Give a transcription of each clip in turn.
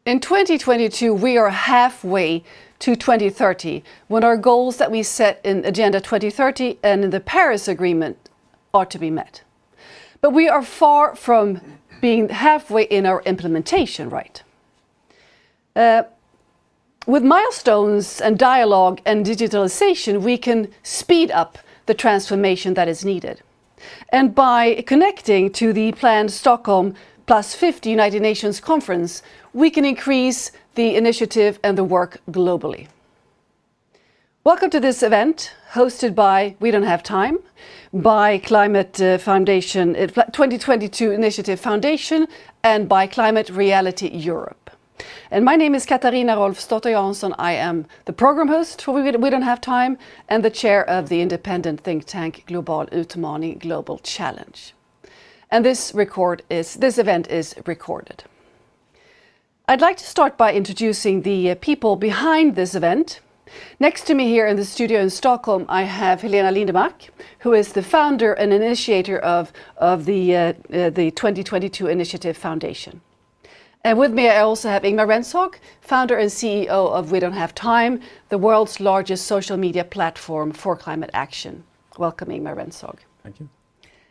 In 2022, we are halfway to 2030, when our goals that we set in Agenda 2030 and in the Paris Agreement are to be met. But we are far from being halfway in our implementation, right? With milestones and dialogue and digitalization, we can speed up the transformation that is needed. And by connecting to the planned Stockholm plus 50 United Nations conference, we can increase the initiative and the work globally. Welcome to this event, hosted by We Don't Have Time, by Climate Foundation, 2022 Initiative Foundation, and by Climate Reality Europe. And my name is Katarina Rolfsdotter Jansson. I am the program host for We Don't Have Time and the chair of the independent think tank Global Utmaning Global Challenge. And this event is recorded. I'd like to start by introducing the people behind this event. Next to me here in the studio in Stockholm, I have Helena Lindemark, who is the founder and initiator of the 2022 Initiative Foundation. And with me, I also have Ingmar Rentzhog, founder and CEO of We Don't Have Time, the world's largest social media platform for climate action. Welcome, Ingmar Rentzhog. Thank you.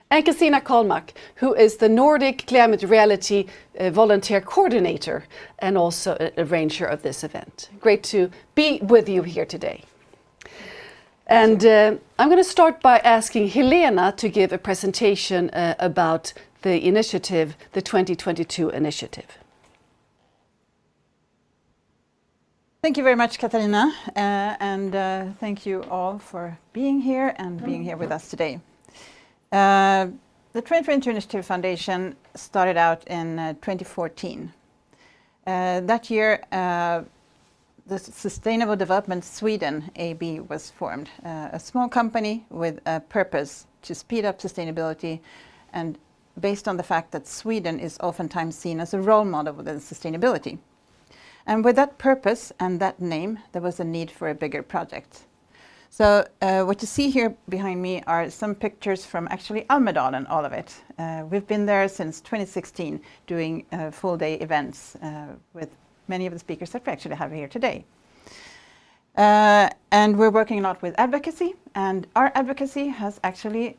And Christina Carlmark, who is the Nordic Climate Reality Volunteer Coordinator and also an arranger of this event. Great to be with you here today. And I'm going to start by asking Helena to give a presentation about the initiative, the 2022 initiative. Thank you very much, Katarina, and thank you all for being here and being here with us today. The 2022 Initiative Foundation started out in 2014. That year, the Sustainable Development Sweden AB was formed, a small company with a purpose to speed up sustainability, and based on the fact that Sweden is oftentimes seen as a role model within sustainability. And with that purpose and that name, there was a need for a bigger project. So what you see here behind me are some pictures from actually Almedalen, all of it. We've been there since 2016 doing full day events with many of the speakers that we actually have here today. And we're working a lot with advocacy, and our advocacy has actually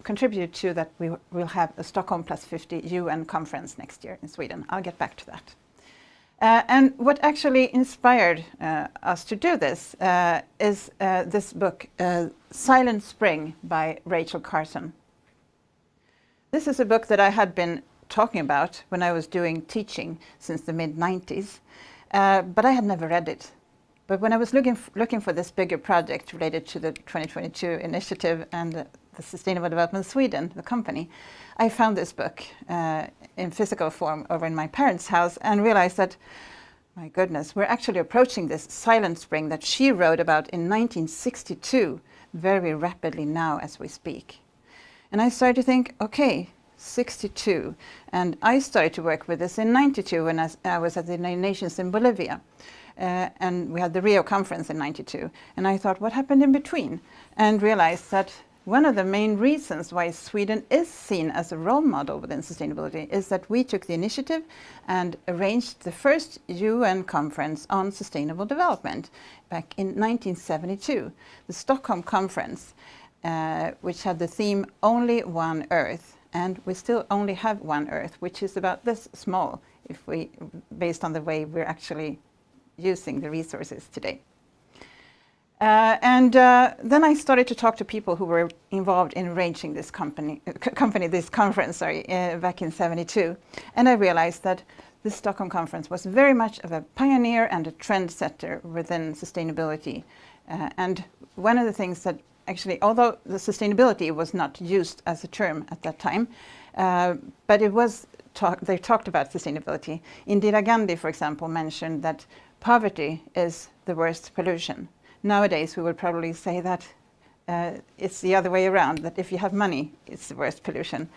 contributed to that we will have a Stockholm plus 50 UN conference next year in Sweden. I'll get back to that. And what actually inspired us to do this is this book, Silent Spring by Rachel Carson. This is a book that I had been talking about when I was doing teaching since the mid-90s, but I had never read it. But when I was looking for this bigger project related to the 2022 initiative and the Sustainable Development Sweden, the company, I found this book in physical form over in my parents' house and realized that, my goodness, we're actually approaching this silent spring that she wrote about in 1962 very rapidly now as we speak. And I started to think, okay, 62. And I started to work with this in 92 when I was at the United Nations in Bolivia. And we had the Rio conference in 92. And I thought, what happened in between? And realized that one of the main reasons why Sweden is seen as a role model within sustainability is that we took the initiative and arranged the first UN conference on sustainable development back in 1972, the Stockholm conference, which had the theme Only One Earth. And we still only have one Earth, which is about this small, based on the way we're actually using the resources today. Then I started to talk to people who were involved in arranging this conference, back in 72. And I realized that the Stockholm conference was very much of a pioneer and a trendsetter within sustainability. And one of the things that actually, although the sustainability was not used as a term at that time, but it was they talked about sustainability. Indira Gandhi, for example, mentioned that poverty is the worst pollution. Nowadays, we would probably say that it's the other way around, that if you have money, it's the worst pollution.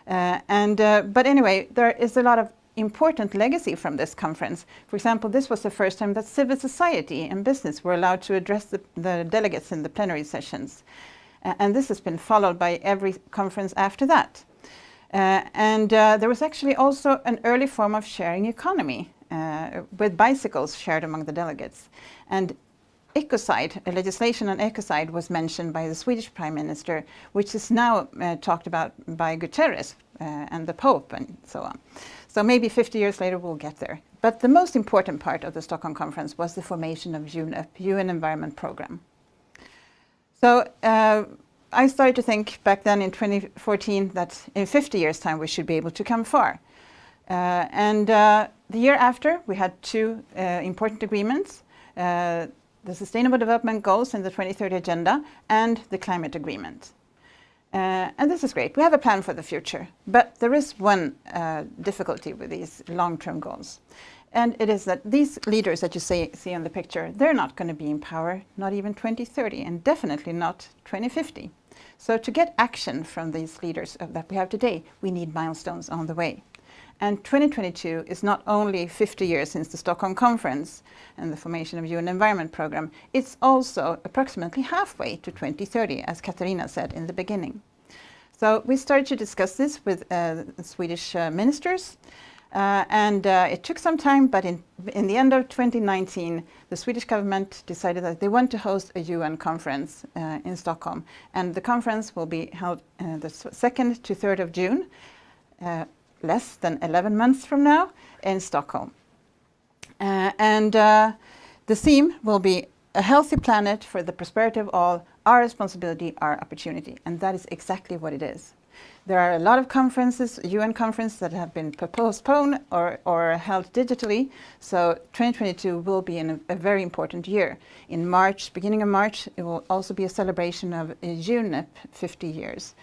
But anyway, there is a lot of important legacy from this conference. For example, this was the first time that civil society and business were allowed to address the delegates in the plenary sessions. And this has been followed by every conference after that. There was actually also an early form of sharing economy. with bicycles shared among the delegates. And ecocide, a legislation on ecocide was mentioned by the Swedish Prime Minister, which is now talked about by Guterres and the Pope and so on. So maybe 50 years later we'll get there. But the most important part of the Stockholm Conference was the formation of UNEP, UN Environment Programme. So I started to think back then in 2014 that in 50 years' time we should be able to come far. The year after we had two important agreements, the Sustainable Development Goals and the 2030 Agenda and the Climate Agreement. And this is great. We have a plan for the future, but there is one difficulty with these long-term goals. And it is that these leaders that you see on the picture, they're not going to be in power, not even 2030, and definitely not 2050. So to get action from these leaders that we have today, we need milestones on the way. And 2022 is not only 50 years since the Stockholm Conference and the formation of UN Environment Programme, it's also approximately halfway to 2030, as Katarina said in the beginning. So we started to discuss this with Swedish ministers, and it took some time, but in the end of 2019, the Swedish government decided that they want to host a UN conference in Stockholm, and the conference will be held the 2nd to 3rd of June, less than 11 months from now, in Stockholm. The theme will be a healthy planet for the prosperity of all, our responsibility, our opportunity. And that is exactly what it is. There are a lot of conferences, UN conferences, that have been postponed or held digitally. So 2022 will be a very important year. In March, beginning of March, it will also be a celebration of UNEP 50 years.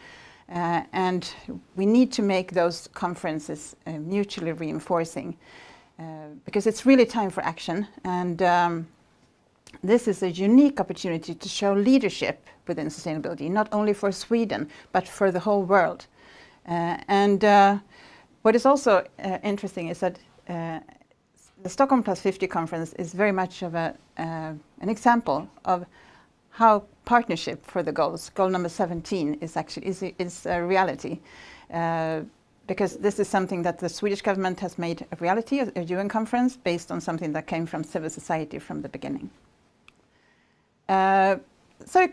And we need to make those conferences mutually reinforcing because it's really time for action. And this is a unique opportunity to show leadership within sustainability, not only for Sweden, but for the whole world. What is also interesting is that the Stockholm Plus 50 conference is very much of an example of how partnership for the goals, goal number 17, is a reality. Because this is something that the Swedish government has made a reality, a UN conference, based on something that came from civil society from the beginning. So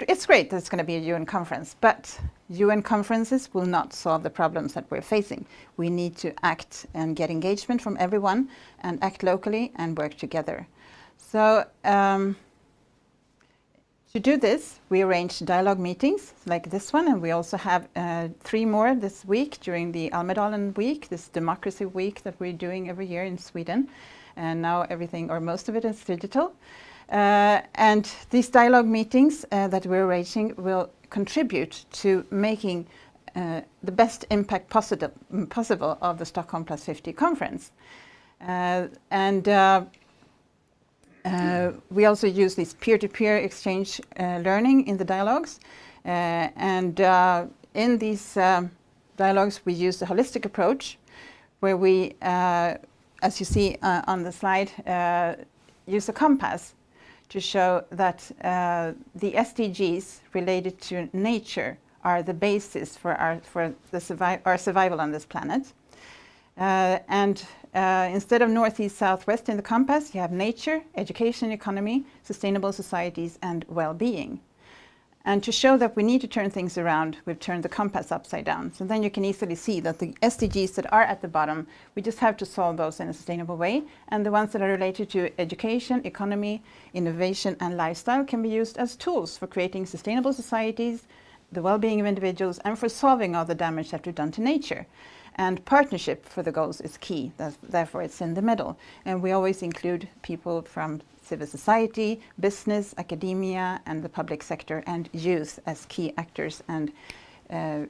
it's great that it's going to be a UN conference, but UN conferences will not solve the problems that we're facing. We need to act and get engagement from everyone and act locally and work together. So to do this, we arranged dialogue meetings like this one, and we also have 3 more this week during the Almedalen week, this democracy week that we're doing every year in Sweden. And now everything, or most of it, is digital. And these dialogue meetings that we're arranging will contribute to making the best impact possible of the Stockholm Plus 50 conference. We also use this peer-to-peer exchange learning in the dialogues. In these dialogues, we use a holistic approach where we, as you see on the slide, use a compass to show that the SDGs related to nature are the basis for our survival on this planet. Instead of northeast, southwest in the compass, you have nature, education, economy, sustainable societies, and well-being. And to show that we need to turn things around, we've turned the compass upside down. So then you can easily see that the SDGs that are at the bottom, we just have to solve those in a sustainable way. And the ones that are related to education, economy, innovation, and lifestyle can be used as tools for creating sustainable societies, the well-being of individuals, and for solving all the damage that we've done to nature. And partnership for the goals is key, therefore it's in the middle. And we always include people from civil society, business, academia, and the public sector, and youth as key actors and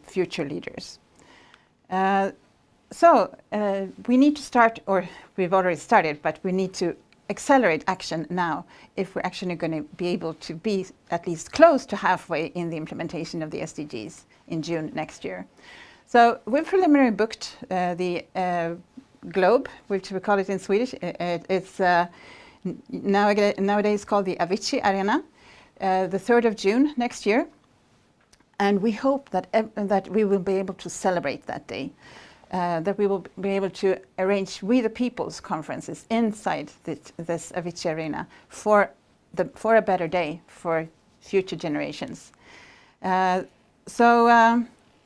future leaders. We need to start, or we've already started, but we need to accelerate action now if we're actually going to be able to be at least close to halfway in the implementation of the SDGs in June next year. So we've preliminarily booked the Globe, which we call it in Swedish. It's nowadays called the Avicii Arena, the 3rd of June next year. And we hope that we will be able to celebrate that day. that we will be able to arrange We the People's conferences inside this Avicii Arena for a better day for future generations.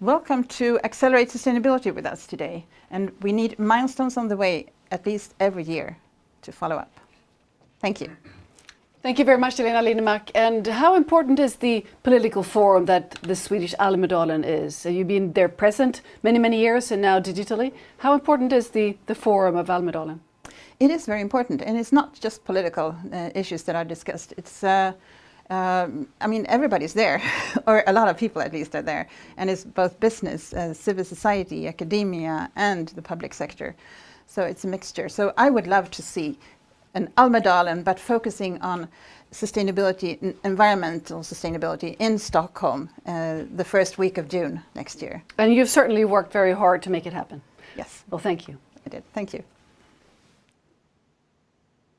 Welcome to Accelerate Sustainability with us today. And we need milestones on the way at least every year to follow up. Thank you. Thank you very much, Helena Lindemark. And how important is the political forum that the Swedish Almedalen is? So you've been there present many, many years and now digitally. How important is the forum of Almedalen? It is very important, and it's not just political issues that are discussed. It's, I mean, everybody's there, or a lot of people at least are there, and it's both business, civil society, academia, and the public sector. So it's a mixture. So I would love to see an Almedalen, but focusing on sustainability, environmental sustainability in Stockholm the first week of June next year. And you've certainly worked very hard to make it happen. Yes. Well, thank you. I did. Thank you.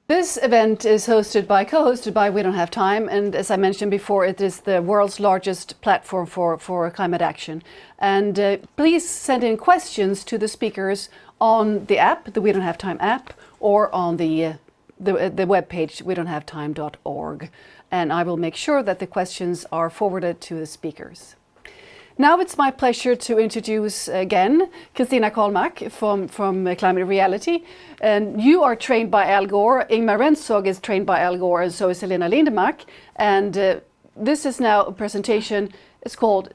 This event is co-hosted by We Don't Have Time, and as I mentioned before, it is the world's largest platform for climate action. And please send in questions to the speakers on the app, the We Don't Have Time app, or on the webpage wedon'thavetime.org, and I will make sure that the questions are forwarded to the speakers. Now it's my pleasure to introduce again Christina Carlmark from Climate Reality. And you are trained by Al Gore. Ingmar Rentzhog is trained by Al Gore, and so is Helena Lindemark. And this is now a presentation. It's called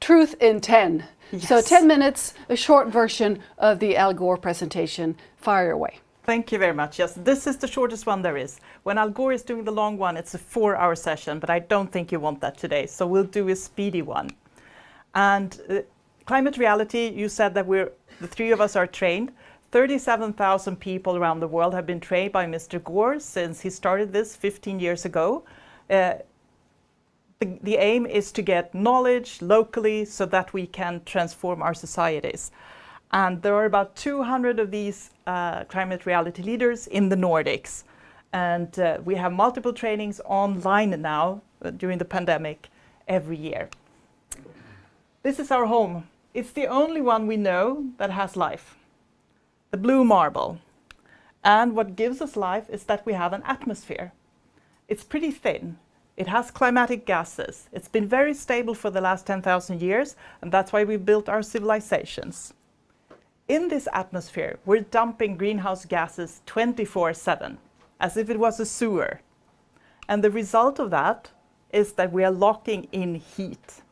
Truth in 10. Yes. So 10 minutes, a short version of the Al Gore presentation. Fire away. Thank you very much. Yes, this is the shortest one there is. When Al Gore is doing the long one, it's a 4-hour session, but I don't think you want that today. So we'll do a speedy one. And Climate Reality, you said that the three of us are trained. 37,000 people around the world have been trained by Mr. Gore since he started this 15 years ago. The aim is to get knowledge locally so that we can transform our societies. And there are about 200 of these climate reality leaders in the Nordics. And we have multiple trainings online now during the pandemic every year. This is our home. It's the only one we know that has life, the blue marble. And what gives us life is that we have an atmosphere. It's pretty thin. It has climatic gases. It's been very stable for the last 10,000 years, and that's why we built our civilizations. In this atmosphere, we're dumping greenhouse gases 24/7, as if it was a sewer. And the result of that is that we are locking in heat.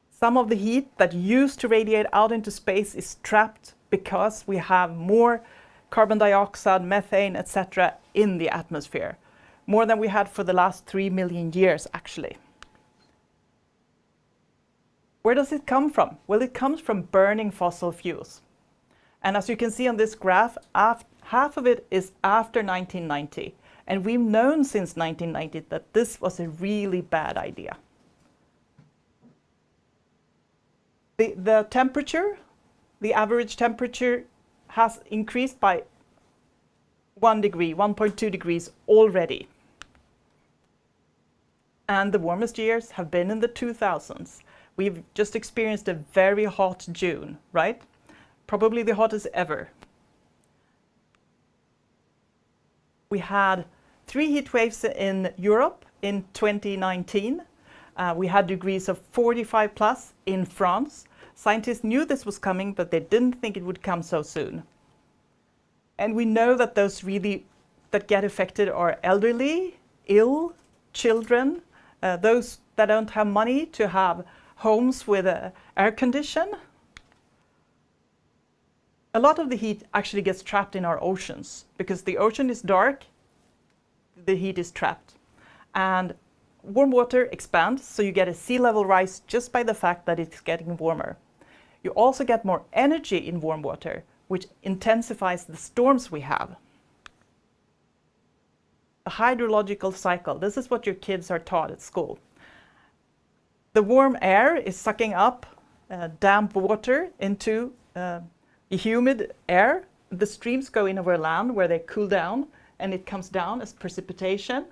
Some of the heat that used to radiate out into space is trapped because we have more carbon dioxide, methane, etc. in the atmosphere. More than we had for the last 3 million years, actually. Where does it come from? Well, it comes from burning fossil fuels. And as you can see on this graph, half of it is after 1990. And we've known since 1990 that this was a really bad idea. The temperature, the average temperature, has increased by 1 degree, 1.2 degrees already. And the warmest years have been in the 2000s. We've just experienced a very hot June, right? Probably the hottest ever. We had 3 heat waves in Europe in 2019. We had degrees of 45 plus in France. Scientists knew this was coming, but they didn't think it would come so soon. And we know that those that get affected are elderly, ill, children, those that don't have money to have homes with air condition. A lot of the heat actually gets trapped in our oceans because the ocean is dark, the heat is trapped. And warm water expands, so you get a sea level rise just by the fact that it's getting warmer. You also get more energy in warm water, which intensifies the storms we have. A hydrological cycle. This is what your kids are taught at school. The warm air is sucking up damp water into humid air. The streams go in over land where they cool down, and it comes down as precipitation.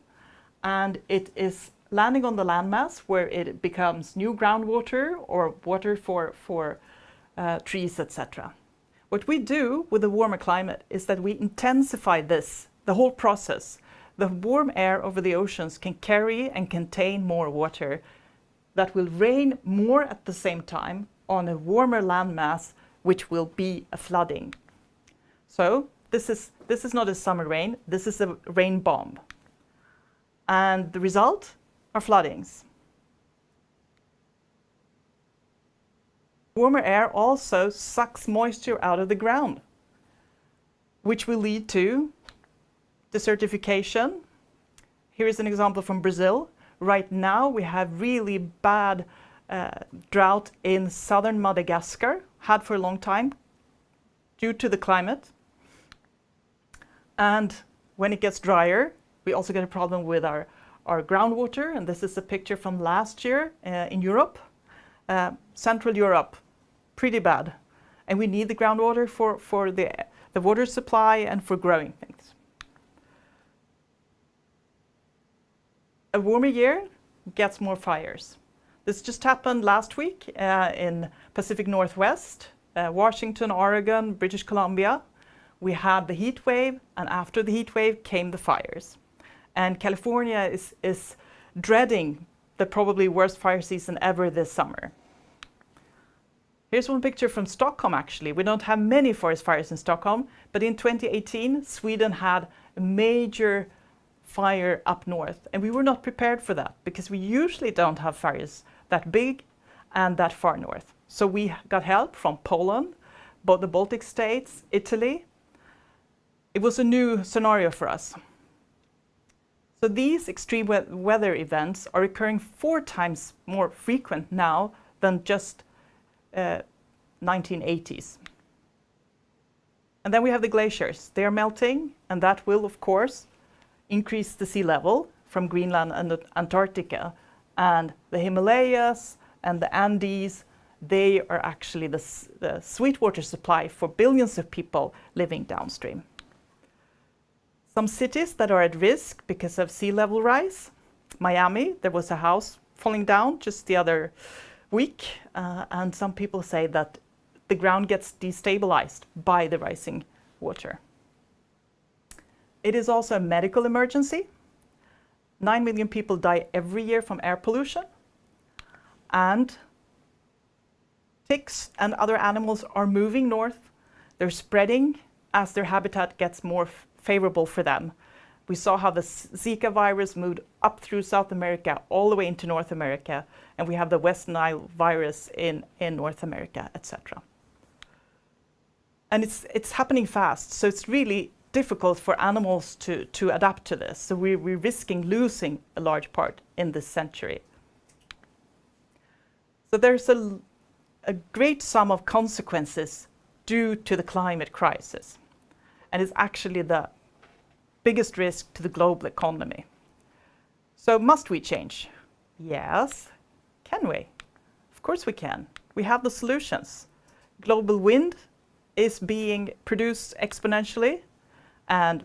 And it is landing on the landmass where it becomes new groundwater or water for trees, etc. What we do with the warmer climate is that we intensify this, the whole process. The warm air over the oceans can carry and contain more water that will rain more at the same time on a warmer landmass, which will be a flooding. So this is not a summer rain, this is a rain bomb. And the result are floodings. Warmer air also sucks moisture out of the ground, which will lead to desertification. Here is an example from Brazil. Right now we have really bad drought in southern Madagascar, had for a long time, due to the climate. And when it gets drier, we also get a problem with our groundwater, and this is a picture from last year in Europe. Central Europe, pretty bad. And we need the groundwater for the water supply and for growing things. A warmer year gets more fires. This just happened last week in Pacific Northwest, Washington, Oregon, British Columbia. We had the heat wave, and after the heat wave came the fires. And California is dreading the probably worst fire season ever this summer. Here's one picture from Stockholm, actually. We don't have many forest fires in Stockholm, but in 2018, Sweden had a major fire up north, and we were not prepared for that because we usually don't have fires that big and that far north. So we got help from Poland, both the Baltic states, Italy. It was a new scenario for us. So these extreme weather events are occurring 4 times more frequent now than just 1980s. And then we have the glaciers. They are melting, and that will, of course, increase the sea level from Greenland and Antarctica. And the Himalayas and the Andes, they are actually the sweet water supply for billions of people living downstream. Some cities that are at risk because of sea level rise. Miami, there was a house falling down just the other week, and some people say that the ground gets destabilized by the rising water. It is also a medical emergency. 9 million people die every year from air pollution, and ticks and other animals are moving north. They're spreading as their habitat gets more favorable for them. We saw how the Zika virus moved up through South America all the way into North America, and we have the West Nile virus in North America, etc. And it's happening fast, so it's really difficult for animals to adapt to this. So we're risking losing a large part in this century. So there's a great sum of consequences due to the climate crisis. And it's actually the biggest risk to the global economy. So must we change? Yes. Can we? Of course we can. We have the solutions. Global wind is being produced exponentially, and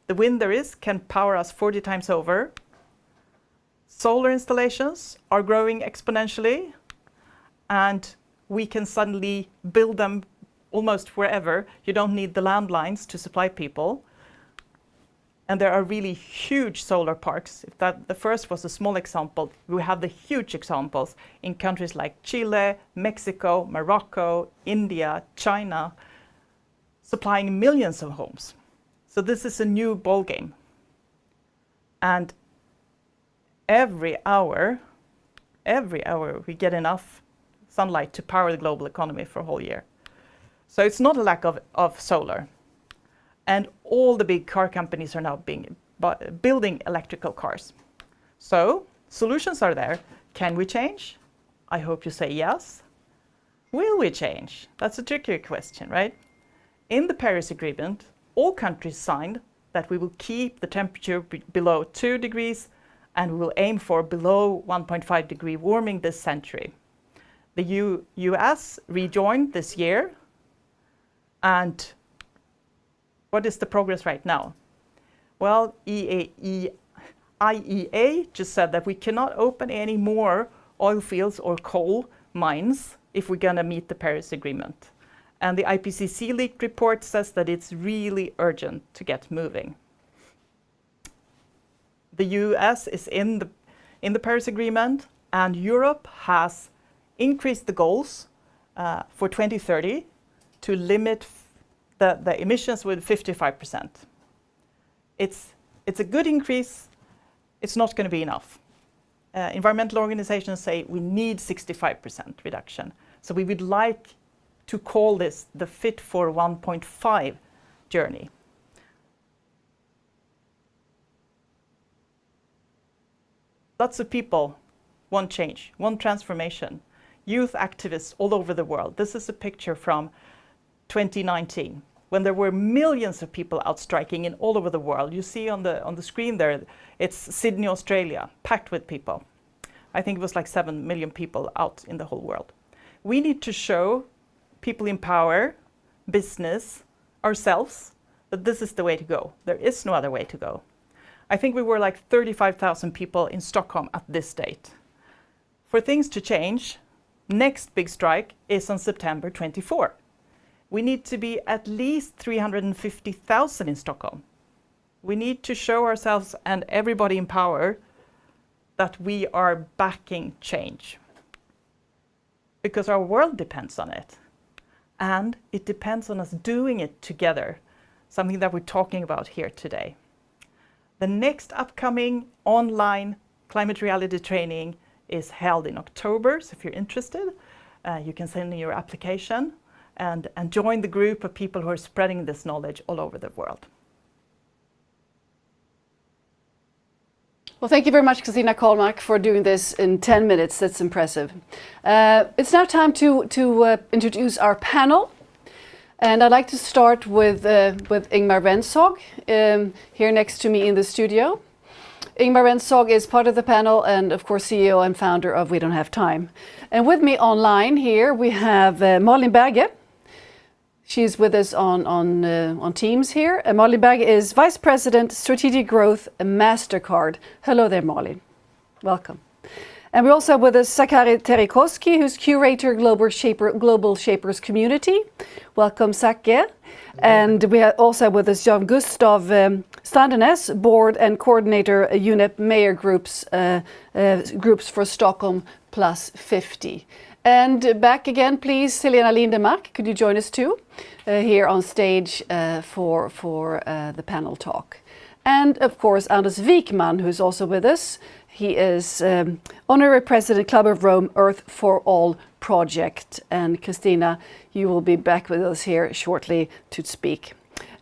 the wind there is can power us 40 times over. Solar installations are growing exponentially, and we can suddenly build them almost wherever. You don't need the landlines to supply people. And there are really huge solar parks. If that the first was a small example, we have the huge examples in countries like Chile, Mexico, Morocco, India, China, supplying millions of homes. So this is a new ballgame. And every hour we get enough sunlight to power the global economy for a whole year. So it's not a lack of solar. And all the big car companies are now building electrical cars. So solutions are there. Can we change? I hope you say yes. Will we change? That's a tricky question, right? In the Paris Agreement, all countries signed that we will keep the temperature below 2 degrees and we will aim for below 1.5 degree warming this century. The US rejoined this year, and what is the progress right now? Well, IEA just said that we cannot open any more oil fields or coal minds if we're going to meet the Paris Agreement. And the IPCC leaked report says that it's really urgent to get moving. The US is in the Paris Agreement, and Europe has increased the goals for 2030 to limit the emissions with 55%. It's a good increase. It's not going to be enough. Environmental organizations say we need 65% reduction. So we would like to call this the Fit for 1.5 journey. Lots of people want change, want transformation. Youth activists all over the world. This is a picture from 2019, when there were millions of people out striking in all over the world. You see on the screen there, it's Sydney, Australia, packed with people. I think it was like 7 million people out in the whole world. We need to show people in power, business, ourselves, that this is the way to go. There is no other way to go. I think we were like 35,000 people in Stockholm at this date. For things to change, next big strike is on September 24. We need to be at least 350,000 in Stockholm. We need to show ourselves and everybody in power that we are backing change. Because our world depends on it. And it depends on us doing it together, something that we're talking about here today. The next upcoming online climate reality training is held in October, so if you're interested, you can send in your application and join the group of people who are spreading this knowledge all over the world. Well, thank you very much, Christina Carlmark, for doing this in 10 minutes. That's impressive. It's now time to introduce our panel. And I'd like to start with Ingmar Rentzhog, here next to me in the studio. Ingmar Rentzhog is part of the panel and, of course, CEO and founder of We Don't Have Time. And with me online here, we have Malin Berge. She's with us on Teams here. Malin Berge is Vice President, Strategic Growth, MasterCard. Hello there, Malin. Welcome. And we also have with us Sakari Teerikoski, who's Curator, Global Shapers Community. Welcome, Sakari. And we have also with us Jan-Gustav Strandenæs, Board and Coordinator, UNEP Mayor Groups for Stockholm plus 50. And back again, please, Helena Lindemark, could you join us too, here on stage for the panel talk. And of course, Anders Wijkman, who's also with us. He is Honorary President, Club of Rome, Earth for All project. And Christina, you will be back with us here shortly to speak.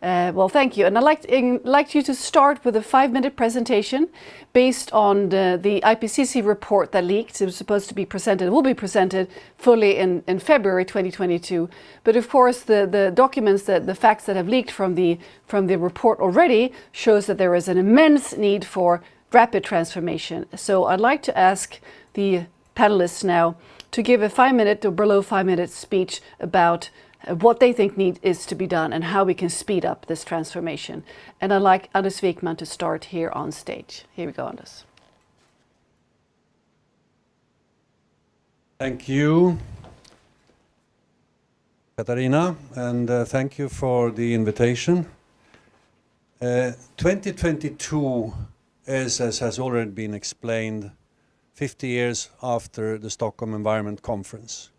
Well, thank you. And I'd like you to start with a 5-minute presentation based on the IPCC report that leaked. It was supposed to be presented, will be presented fully in February 2022. But of course, the documents, the facts that have leaked from the report already shows that there is an immense need for rapid transformation. So I'd like to ask the panelists now to give a 5-minute or below 5-minute speech about what they think is to be done and how we can speed up this transformation. And I'd like Anders Wijkman to start here on stage. Here we go, Anders. Thank you, Katarina, and thank you for the invitation. 2022 is, as has already been explained, 50 years after the Stockholm Environment Conference.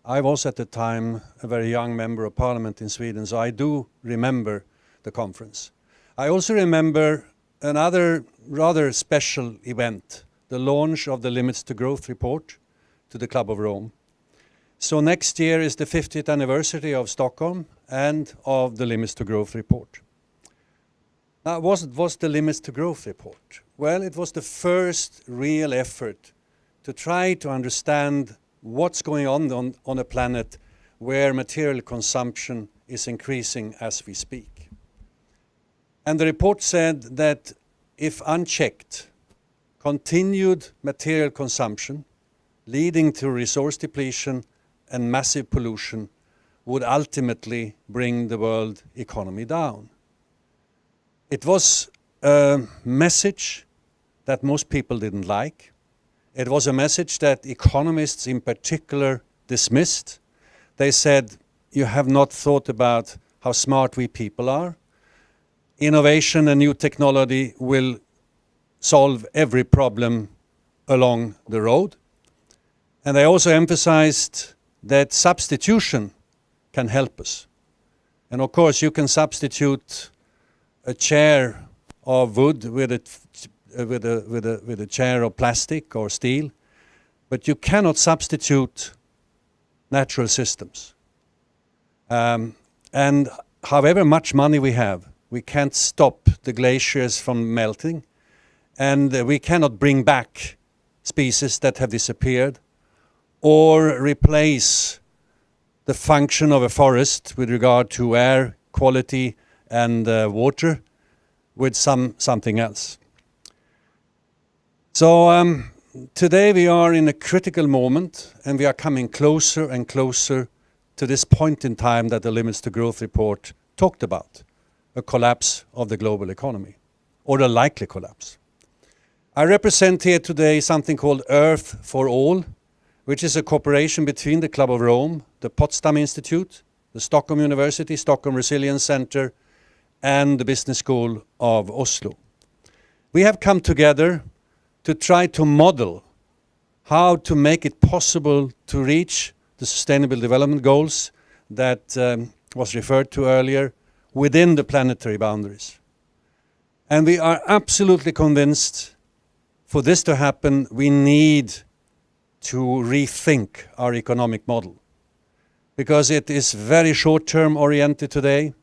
I was at the time a very young member of parliament in Sweden, so I do remember the conference. I also remember another rather special event, the launch of the Limits to Growth report to the Club of Rome. So next year is the 50th anniversary of Stockholm and of the Limits to Growth report. Now, what was the Limits to Growth report? Well, it was the first real effort to try to understand what's going on a planet where material consumption is increasing as we speak. And the report said that if unchecked, continued material consumption leading to resource depletion and massive pollution would ultimately bring the world economy down. It was a message that most people didn't like. It was a message that economists in particular dismissed. They said, you have not thought about how smart we people are. Innovation and new technology will solve every problem along the road. And they also emphasized that substitution can help us. And of course, you can substitute a chair of wood with a chair of plastic or steel, but you cannot substitute natural systems. And however much money we have, we can't stop the glaciers from melting, and we cannot bring back species that have disappeared or replace the function of a forest with regard to air quality and water with something else. So today we are in a critical moment, and we are coming closer and closer to this point in time that the Limits to Growth report talked about, a collapse of the global economy, or a likely collapse. I represent here today something called Earth for All, which is a cooperation between the Club of Rome, the Potsdam Institute, the Stockholm University, Stockholm Resilience Center, and the Business School of Oslo. We have come together to try to model how to make it possible to reach the Sustainable Development Goals that was referred to earlier within the planetary boundaries. And we are absolutely convinced for this to happen, we need to rethink our economic model, because it is very short-term oriented today.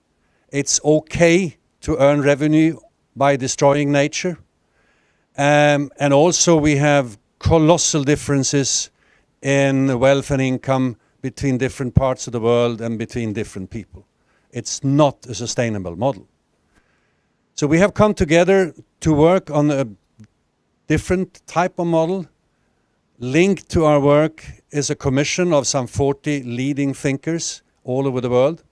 It's okay to earn revenue by destroying nature. And also we have colossal differences in wealth and income between different parts of the world and between different people. It's not a sustainable model. So we have come together to work on a different type of model. Linked to our work is a commission of some 40 leading thinkers all over the world.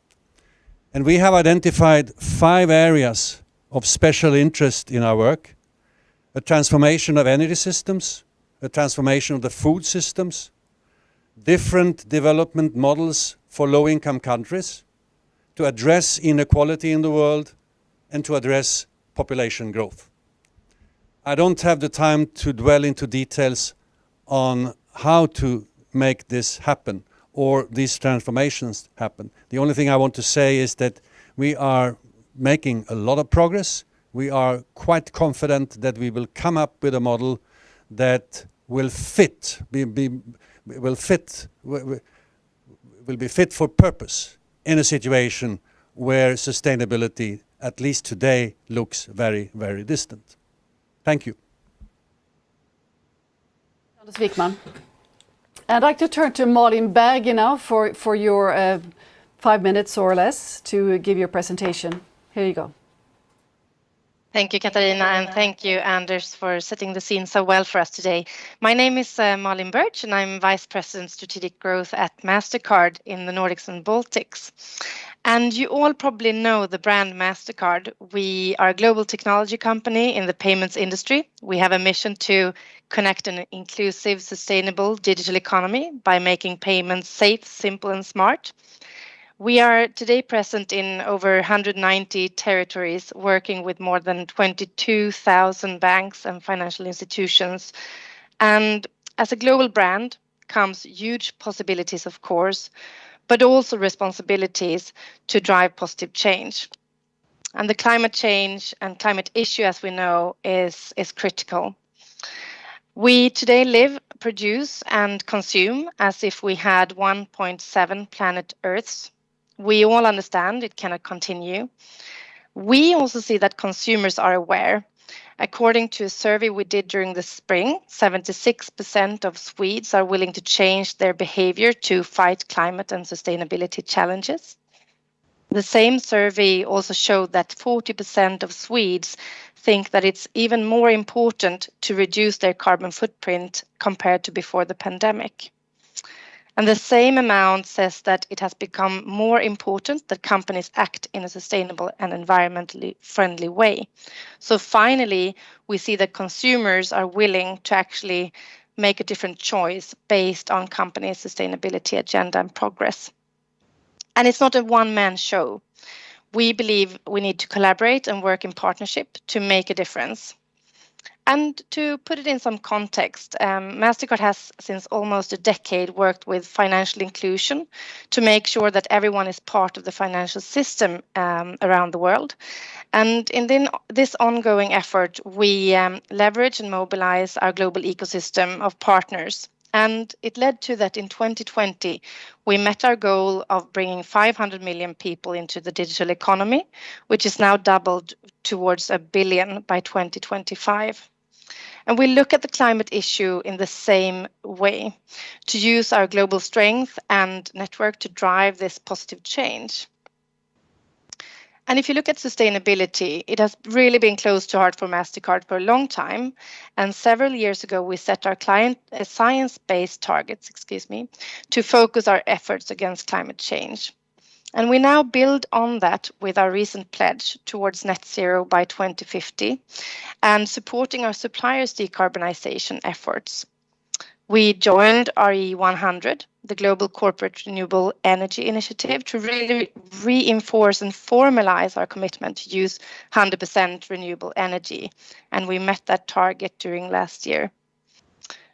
And we have identified 5 areas of special interest in our work: a transformation of energy systems, a transformation of the food systems, different development models for low-income countries, to address inequality in the world, and to address population growth. I don't have the time to dwell into details on how to make this happen or these transformations happen. The only thing I want to say is that we are making a lot of progress. We are quite confident that we will come up with a model that will be fit for purpose in a situation where sustainability, at least today, looks very, very distant. Thank you. Wijkman. I'd like to turn to Malin Berge now for your 5 minutes or less to give your presentation. Here you go. Thank you, Katarina, and thank you, Anders, for setting the scene so well for us today. My name is Malin Berge, and I'm Vice President Strategic Growth at MasterCard in the Nordics and Baltics. And you all probably know the brand MasterCard. We are a global technology company in the payments industry. We have a mission to connect an inclusive, sustainable digital economy by making payments safe, simple, and smart. We are today present in over 190 territories, working with more than 22,000 banks and financial institutions. And as a global brand comes huge possibilities, of course, but also responsibilities to drive positive change. And the climate change and climate issue, as we know, is critical. We today live, produce, and consume as if we had 1.7 planet Earths. We all understand it cannot continue. We also see that consumers are aware. According to a survey we did during the spring, 76% of Swedes are willing to change their behavior to fight climate and sustainability challenges. The same survey also showed that 40% of Swedes think that it's even more important to reduce their carbon footprint compared to before the pandemic. And the same amount says that it has become more important that companies act in a sustainable and environmentally friendly way. So finally, we see that consumers are willing to actually make a different choice based on companies' sustainability agenda and progress. And it's not a one-man show. We believe we need to collaborate and work in partnership to make a difference. And to put it in some context, MasterCard has since almost a decade worked with financial inclusion to make sure that everyone is part of the financial system around the world. And in this ongoing effort, we leverage and mobilize our global ecosystem of partners. And it led to that in 2020, we met our goal of bringing 500 million people into the digital economy, which is now doubled towards 1 billion by 2025. And we look at the climate issue in the same way, to use our global strength and network to drive this positive change. And if you look at sustainability, it has really been close to heart for MasterCard for a long time. And several years ago, we set our client science-based targets, to focus our efforts against climate change. And we now build on that with our recent pledge towards net zero by 2050 and supporting our suppliers' decarbonization efforts. We joined RE100, the Global Corporate Renewable Energy Initiative, to really reinforce and formalize our commitment to use 100% renewable energy. And we met that target during last year.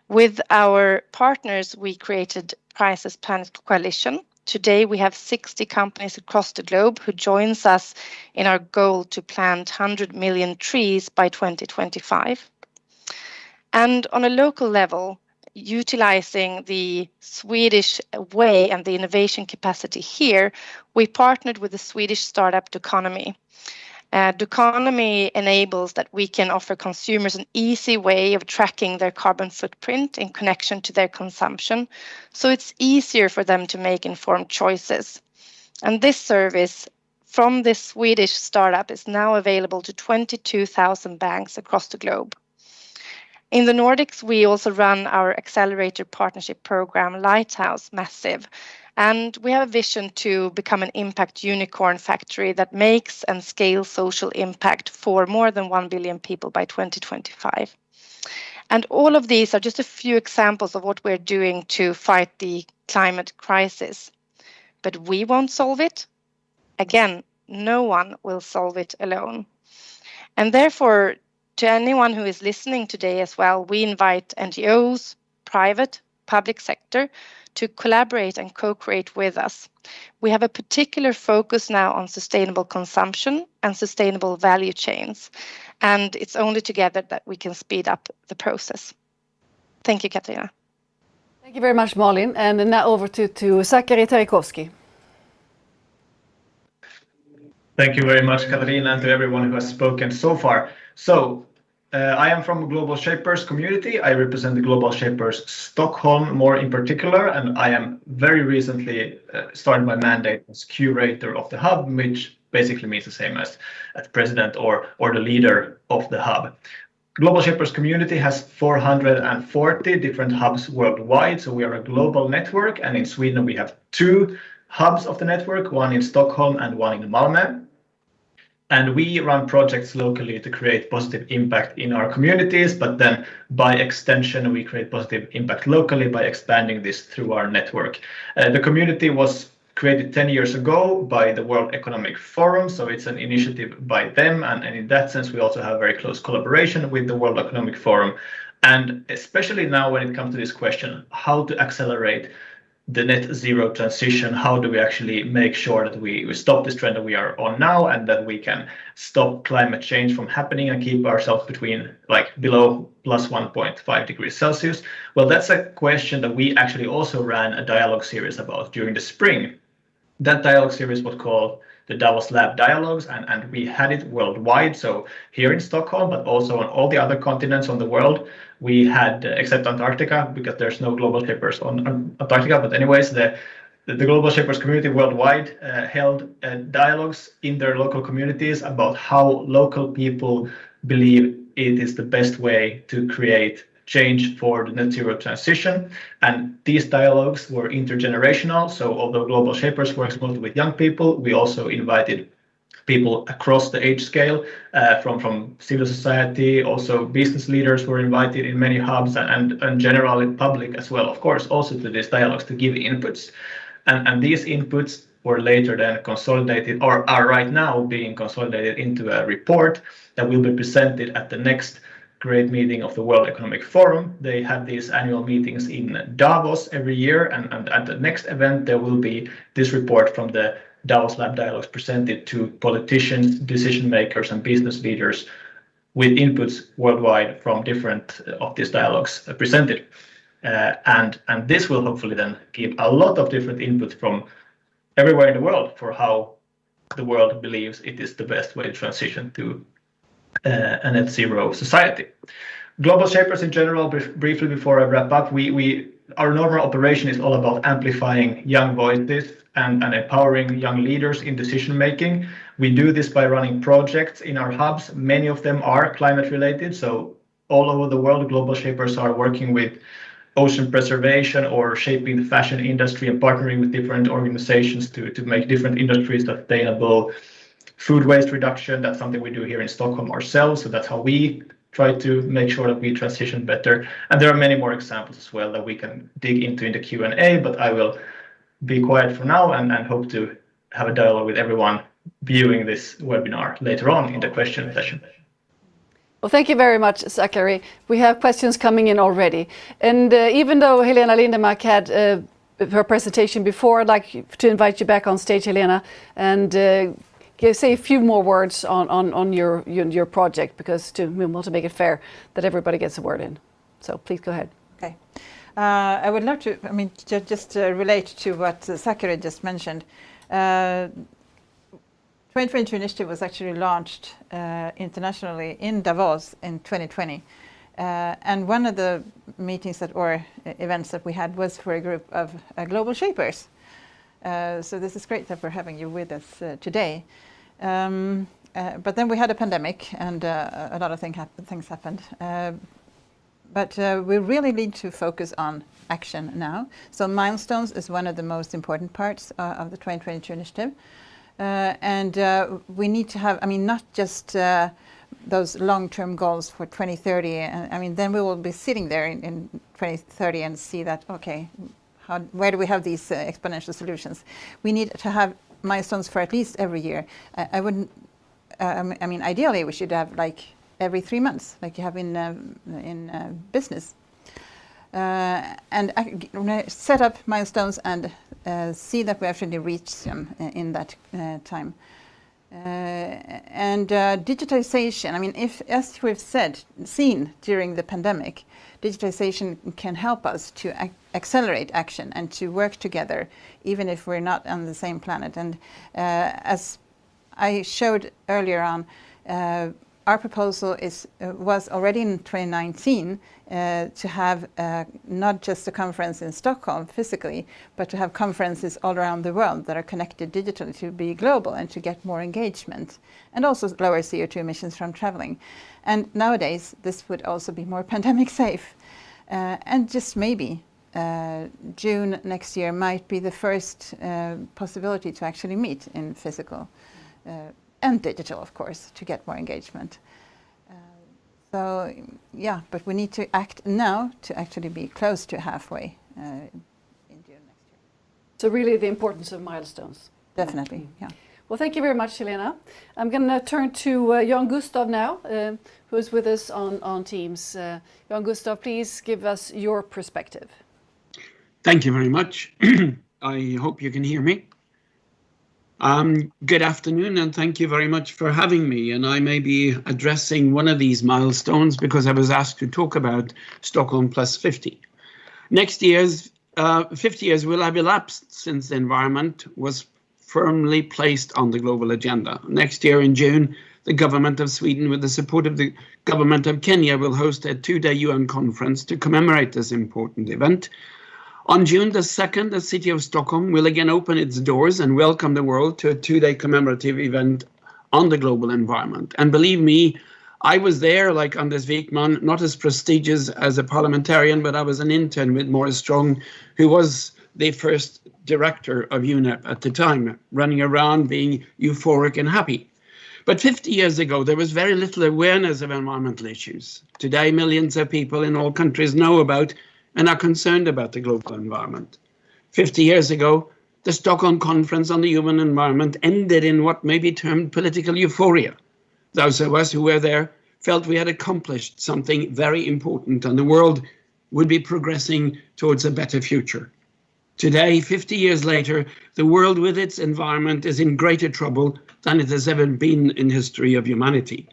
With our partners, we created Prices Planet Coalition. Today, we have 60 companies across the globe who joins us in our goal to plant 100 million trees by 2025. And on a local level, utilizing the Swedish way and the innovation capacity here, we partnered with the Swedish startup Doconomy. Doconomy enables that we can offer consumers an easy way of tracking their carbon footprint in connection to their consumption, so it's easier for them to make informed choices. And this service from this Swedish startup is now available to 22,000 banks across the globe. In the Nordics, we also run our accelerator partnership program, Lighthouse Massive, and we have a vision to become an impact unicorn factory that makes and scales social impact for more than 1 billion people by 2025. And all of these are just a few examples of what we're doing to fight the climate crisis. But we won't solve it. Again, no one will solve it alone. And therefore, to anyone who is listening today as well, we invite NGOs, private, public sector to collaborate and co-create with us. We have a particular focus now on sustainable consumption and sustainable value chains, and it's only together that we can speed up the process. Thank you, Katarina. Thank you very much, Malin. And now over to Sakari Teerikoski. Thank you very much, Katarina, and to everyone who has spoken so far. So, I am from the Global Shapers community. I represent the Global Shapers Stockholm more in particular, and I am very recently started my mandate as curator of the hub, which basically means the same as president or the leader of the hub. Global Shapers community has 440 different hubs worldwide, so we are a global network, and in Sweden we have 2 hubs of the network, one in Stockholm and one in Malmö. And we run projects locally to create positive impact in our communities, but then by extension, we create positive impact locally by expanding this through our network. The community was created 10 years ago by the World Economic Forum, so it's an initiative by them, and in that sense, we also have very close collaboration with the World Economic Forum. And especially now when it comes to this question, how to accelerate the net zero transition, how do we actually make sure that we stop this trend that we are on now and that we can stop climate change from happening and keep ourselves between below plus 1.5 degrees Celsius? Well, that's a question that we actually also ran a dialogue series about during the spring. That dialogue series was called the Davos Lab Dialogues, and we had it worldwide, so here in Stockholm, but also on all the other continents on the world. We had, except Antarctica, because there's no Global Shapers on Antarctica, but anyways, the Global Shapers community worldwide held dialogues in their local communities about how local people believe it is the best way to create change for the net zero transition. And these dialogues were intergenerational. So although Global Shapers works mostly with young people, we also invited people across the age scale, from civil society, also business leaders were invited in many hubs, and generally public as well, of course, also to these dialogues to give inputs. And these inputs were later then consolidated, or are right now being consolidated into a report that will be presented at the next great meeting of the World Economic Forum. They have these annual meetings in Davos every year, and at the next event there will be this report from the Davos Lab Dialogues presented to politicians, decision makers, and business leaders with inputs worldwide from different of these dialogues presented. And this will hopefully then give a lot of different input from everywhere in the world for how the world believes it is the best way to transition to a net zero society. Global Shapers in general, briefly before I wrap up, our normal operation is all about amplifying young voices and empowering young leaders in decision making. We do this by running projects in our hubs. Many of them are climate related, so all over the world, Global Shapers are working with ocean preservation or shaping the fashion industry and partnering with different organizations to make different industries sustainable. Food waste reduction, that's something we do here in Stockholm ourselves, so that's how we try to make sure that we transition better. And there are many more examples as well that we can dig into in the Q&A, but I will be quiet for now and hope to have a dialogue with everyone viewing this webinar later on in the question session. Well, thank you very much, Sakari. We have questions coming in already. And even though Helena Lindemark had her presentation before, I'd like to invite you back on stage, Helena, and say a few more words on your project, because we want to make it fair that everybody gets a word in. So please go ahead. Okay. I would love to, just relate to what Sakari just mentioned. 2022 initiative was actually launched internationally in Davos in 2020. And one of the meetings or events that we had was for a group of global shapers. So this is great that we're having you with us today. But then we had a pandemic and a lot of things happened. But we really need to focus on action now. So milestones is one of the most important parts of the 2022 initiative. And we need to have, not just those long-term goals for 2030. Then we will be sitting there in 2030 and see that, okay, where do we have these exponential solutions? We need to have milestones for at least every year. I wouldn't, ideally we should have like every 3 months, like you have in business. And set up milestones and see that we actually reach them in that time. And digitization, if, as we've seen during the pandemic, digitization can help us to accelerate action and to work together, even if we're not on the same planet. And as I showed earlier on, our proposal was already in 2019 to have not just a conference in Stockholm physically, but to have conferences all around the world that are connected digitally to be global and to get more engagement and also lower CO2 emissions from traveling. And nowadays, this would also be more pandemic safe. And just maybe June next year might be the first possibility to actually meet in physical and digital, of course, to get more engagement. So, yeah, but we need to act now to actually be close to halfway in June next year. So really the importance of milestones. Definitely, yeah. Well, thank you very much, Helena. I'm going to turn to Jan-Gustav now, who is with us on Teams. Jan-Gustav, please give us your perspective. Thank you very much. I hope you can hear me. Good afternoon, and thank you very much for having me. And I may be addressing one of these milestones because I was asked to talk about Stockholm plus 50. Next year's 50 years will have elapsed since the environment was firmly placed on the global agenda. Next year in June, the government of Sweden, with the support of the government of Kenya, will host a 2-day UN conference to commemorate this important event. On June the 2nd, the city of Stockholm will again open its doors and welcome the world to a 2-day commemorative event on the global environment. And believe me, I was there, like Anders Wijkman, not as prestigious as a parliamentarian, but I was an intern with Morris Strong, who was the first director of UNEP at the time, running around being euphoric and happy. But 50 years ago, there was very little awareness of environmental issues. Today, millions of people in all countries know about and are concerned about the global environment. 50 years ago, the Stockholm Conference on the Human Environment ended in what may be termed political euphoria. Those of us who were there felt we had accomplished something very important and the world would be progressing towards a better future. Today, 50 years later, the world with its environment is in greater trouble than it has ever been in history of humanity.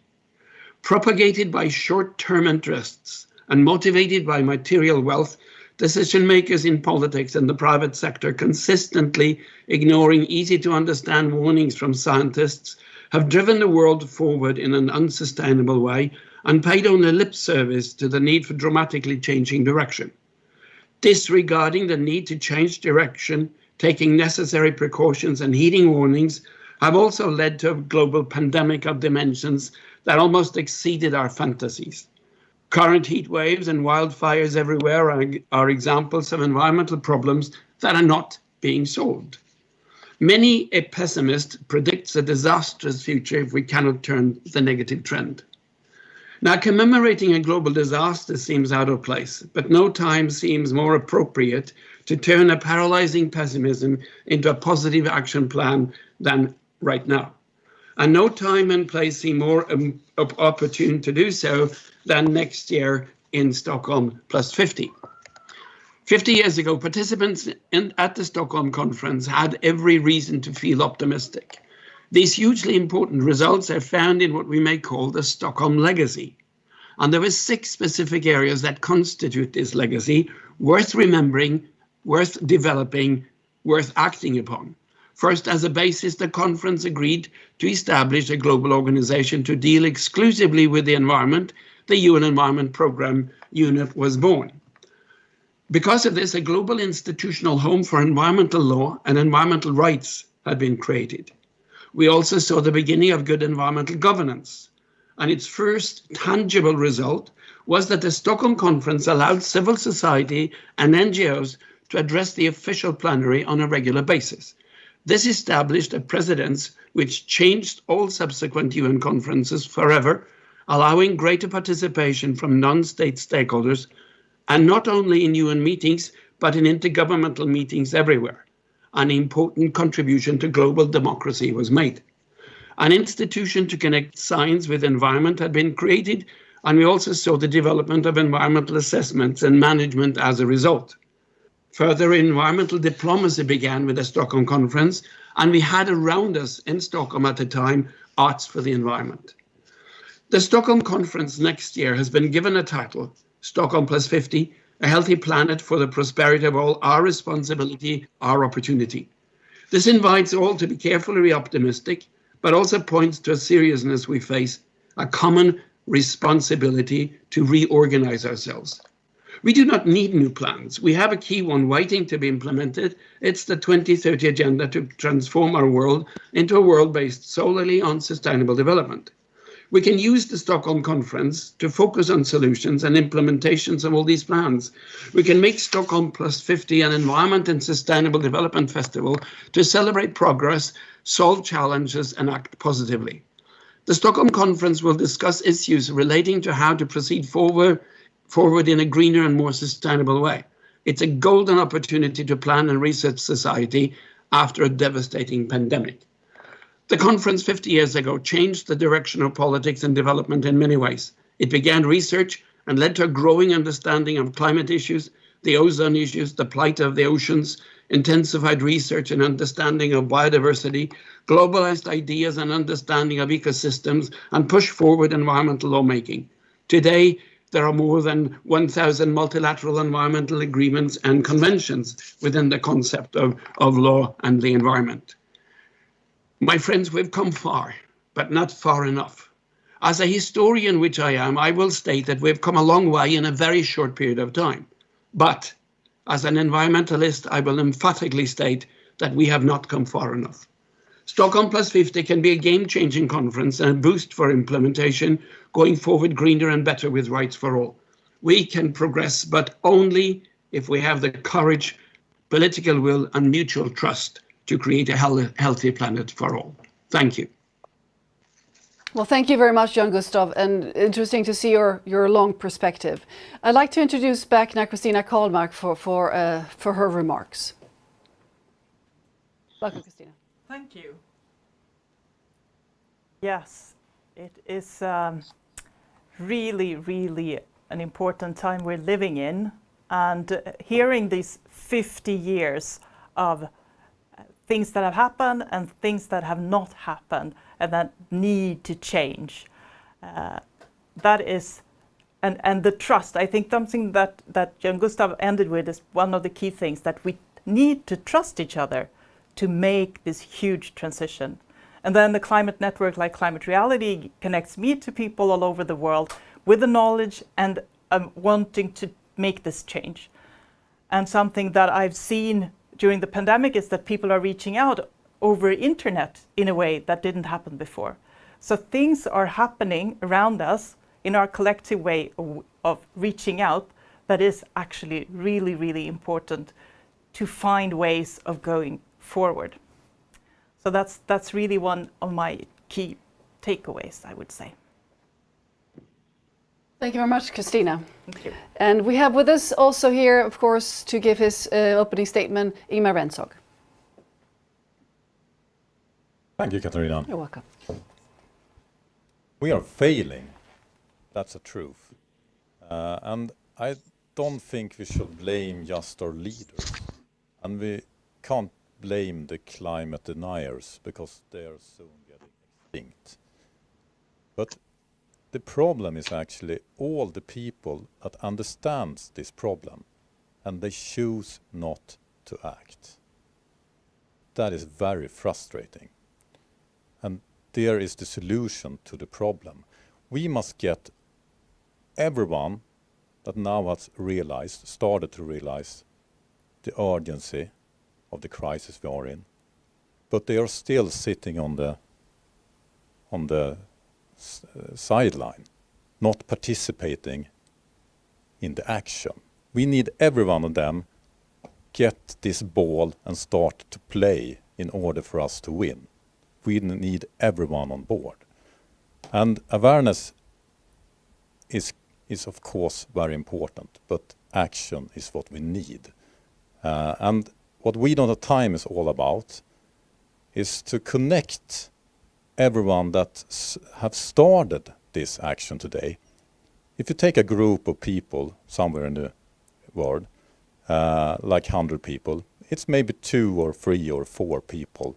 Propagated by short-term interests and motivated by material wealth, decision makers in politics and the private sector, consistently ignoring easy-to-understand warnings from scientists, have driven the world forward in an unsustainable way and paid only lip service to the need for dramatically changing direction. Disregarding the need to change direction, taking necessary precautions and heeding warnings have also led to a global pandemic of dimensions that almost exceeded our fantasies. Current heat waves and wildfires everywhere are examples of environmental problems that are not being solved. Many a pessimist predicts a disastrous future if we cannot turn the negative trend. Now, commemorating a global disaster seems out of place, but no time seems more appropriate to turn a paralyzing pessimism into a positive action plan than right now. And no time and place seem more opportune to do so than next year in Stockholm plus 50. 50 years ago, participants at the Stockholm conference had every reason to feel optimistic. These hugely important results are found in what we may call the Stockholm legacy. And there are 6 specific areas that constitute this legacy, worth remembering, worth developing, worth acting upon. First, as a basis, the conference agreed to establish a global organization to deal exclusively with the environment. The UN Environment Programme, UNEP, was born. Because of this, a global institutional home for environmental law and environmental rights had been created. We also saw the beginning of good environmental governance. And its first tangible result was that the Stockholm Conference allowed civil society and NGOs to address the official plenary on a regular basis. This established a precedent which changed all subsequent UN conferences forever, allowing greater participation from non-state stakeholders, and not only in UN meetings, but in intergovernmental meetings everywhere. An important contribution to global democracy was made. An institution to connect science with environment had been created, and we also saw the development of environmental assessments and management as a result. Further, environmental diplomacy began with the Stockholm Conference, and we had around us in Stockholm at the time Arts for the Environment. The Stockholm Conference next year has been given a title, Stockholm plus 50, a healthy planet for the prosperity of all, our responsibility, our opportunity. This invites all to be carefully optimistic, but also points to a seriousness we face, a common responsibility to reorganize ourselves. We do not need new plans. We have a key one waiting to be implemented. It's the 2030 agenda to transform our world into a world based solely on sustainable development. We can use the Stockholm Conference to focus on solutions and implementations of all these plans. We can make Stockholm plus 50 an environment and sustainable development festival to celebrate progress, solve challenges and act positively. The Stockholm Conference will discuss issues relating to how to proceed forward in a greener and more sustainable way. It's a golden opportunity to plan and research society after a devastating pandemic. The conference 50 years ago changed the direction of politics and development in many ways. It began research and led to a growing understanding of climate issues, the ozone issues, the plight of the oceans, intensified research and understanding of biodiversity, globalized ideas and understanding of ecosystems, and pushed forward environmental lawmaking. Today, there are more than 1,000 multilateral environmental agreements and conventions within the concept of law and the environment. My friends, we've come far, but not far enough. As a historian, which I am, I will state that we've come a long way in a very short period of time. But as an environmentalist, I will emphatically state that we have not come far enough. Stockholm plus 50 can be a game-changing conference and a boost for implementation, going forward greener and better with rights for all. We can progress, but only if we have the courage, political will, and mutual trust to create a healthy planet for all. Thank you. Well, thank you very much, Jan-Gustav, and interesting to see your long perspective. I'd like to introduce back now Christina Carlmark for her remarks. Welcome, Christina. Thank you. Yes, it is really, really an important time we're living in, and hearing these 50 years of things that have happened and things that have not happened and that need to change. That is, and the trust, I think something that Jan-Gustav ended with is one of the key things, that we need to trust each other to make this huge transition. And then the climate network like Climate Reality connects me to people all over the world with the knowledge and wanting to make this change. And something that I've seen during the pandemic is that people are reaching out over internet in a way that didn't happen before. So things are happening around us in our collective way of reaching out that is actually really, really important to find ways of going forward. So that's really one of my key takeaways, I would say. Thank you very much, Christina. Thank you. And we have with us also here, of course, to give his opening statement, Ingmar Rentzhog. Thank you, Katarina. You're welcome. We are failing. That's the truth. And I don't think we should blame just our leaders. And we can't blame the climate deniers because they are soon getting extinct. But the problem is actually all the people that understands this problem and they choose not to act. That is very frustrating. And there is the solution to the problem. We must get everyone that now has started to realize the urgency of the crisis we are in, but they are still sitting on the sideline, not participating in the action. We need every one of them get this ball and start to play in order for us to win. We need everyone on board. And awareness is of course very important, but action is what we need. And what We Don't Have Time is all about is to connect everyone that have started this action today. If you take a group of people somewhere in the world, like 100 people, it's maybe 2 or 3 or 4 people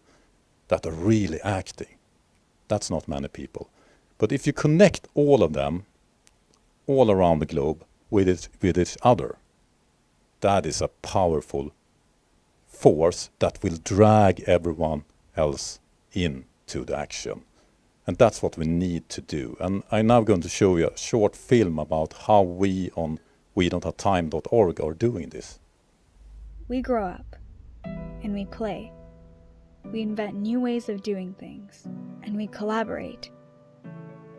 that are really acting. That's not many people. But if you connect all of them all around the globe with each other, that is a powerful force that will drag everyone else into the action. And that's what we need to do. And I'm now going to show you a short film about how we on WeDon'tHaveTime.org are doing this. We grow up and we play. We invent new ways of doing things and we collaborate.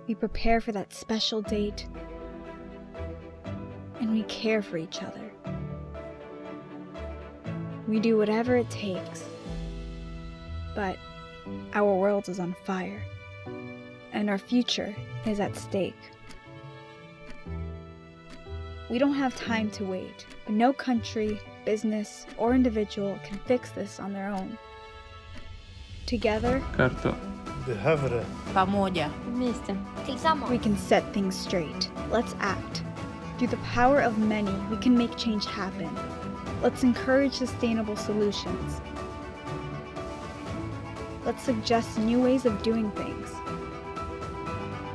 We prepare for that special date and we care for each other. We do whatever it takes, but our world is on fire and our future is at stake. We don't have time to wait, but no country, business, or individual can fix this on their own. Together, we can set things straight. Let's act. Through the power of many, we can make change happen. Let's encourage sustainable solutions. Let's suggest new ways of doing things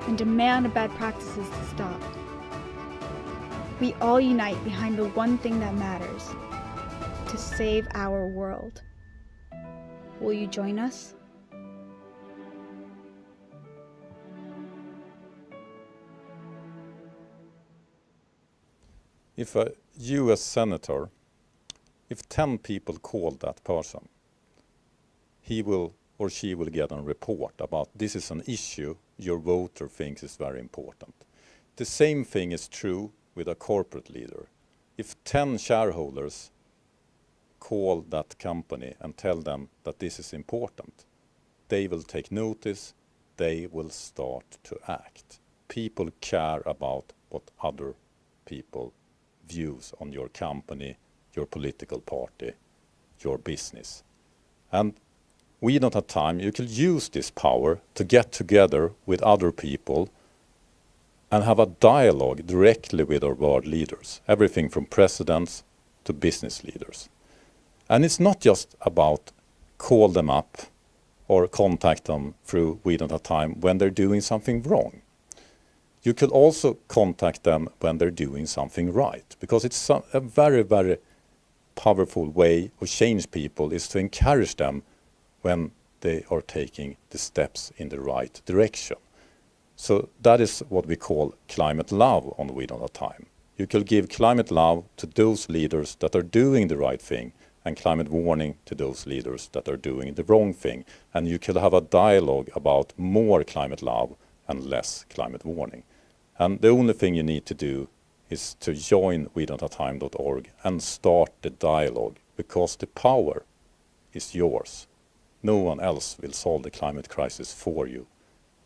and demand bad practices to stop. We all unite behind the one thing that matters, to save our world. Will you join us? If a US senator, if 10 people call that person, he will or she will get a report about this is an issue your voter thinks is very important. The same thing is true with a corporate leader. If 10 shareholders call that company and tell them that this is important, they will take notice they will start to act. People care about what other people views on your company, your political party, your business. And we don't have time. You can use this power to get together with other people and have a dialogue directly with our world leaders, everything from presidents to business leaders. And it's not just about call them up or contact them through we don't have time when they're doing something wrong. You could also contact them when they're doing something right, because it's a very, very powerful way of change people is to encourage them when they are taking the steps in the right direction. So that is what we call climate love on We Don't Have Time. You could give climate love to those leaders that are doing the right thing and climate warning to those leaders that are doing the wrong thing. And you could have a dialogue about more climate love and less climate warning. And the only thing you need to do is to join wedon'thavetime.org and start the dialogue, because the power is yours. No one else will solve the climate crisis for you.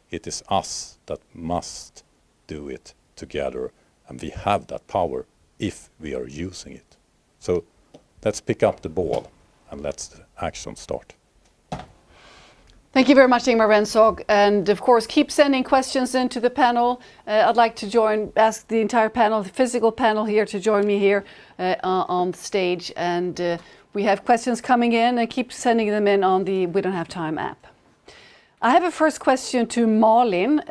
It is us that must do it together, and we have that power if we are using it. So let's pick up the ball and let's the action start. Thank you very much, Ingmar, Rentzhog. And of course, keep sending questions into the panel. I'd like to ask the entire panel, the physical panel here, to join me here on stage. And we have questions coming in, and keep sending them in on the We Don't Have Time app. I have a first question to Malin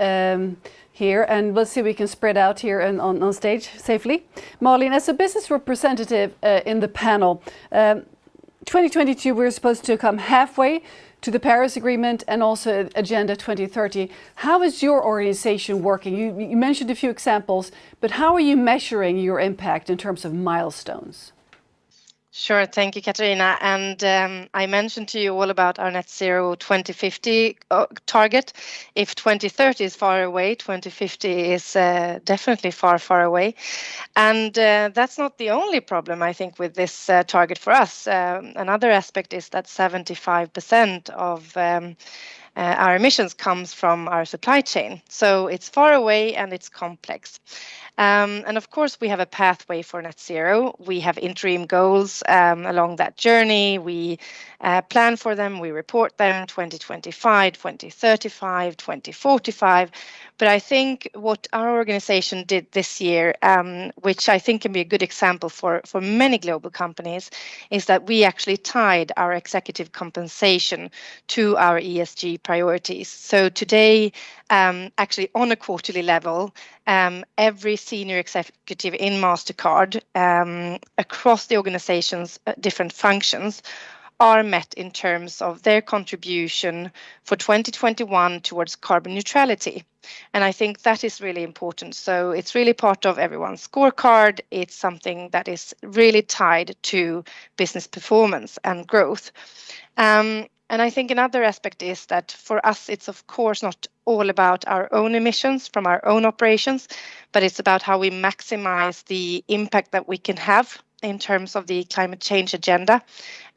here, and we'll see if we can spread out here on stage safely. Malin, as a business representative in the panel, 2022, we're supposed to come halfway to the Paris Agreement and also Agenda 2030. How is your organization working? You mentioned a few examples, but how are you measuring your impact in terms of milestones? Sure, thank you, Katarina. And I mentioned to you all about our net zero 2050 target. If 2030 is far away, 2050 is definitely far, far away. And that's not the only problem, I think, with this target for us. Another aspect is that 75% of our emissions comes from our supply chain. So it's far away and it's complex. And of course, we have a pathway for net zero. We have interim goals along that journey. We plan for them, we report them, 2025, 2035, 2045. But I think what our organization did this year, which I think can be a good example for many global companies, is that we actually tied our executive compensation to our ESG priorities. So today, actually on a quarterly level, every senior executive in MasterCard across the organization's different functions are met in terms of their contribution for 2021 towards carbon neutrality. And I think that is really important. So it's really part of everyone's scorecard. It's something that is really tied to business performance and growth. And I think another aspect is that for us, it's of course not all about our own emissions from our own operations, but it's about how we maximize the impact that we can have in terms of the climate change agenda.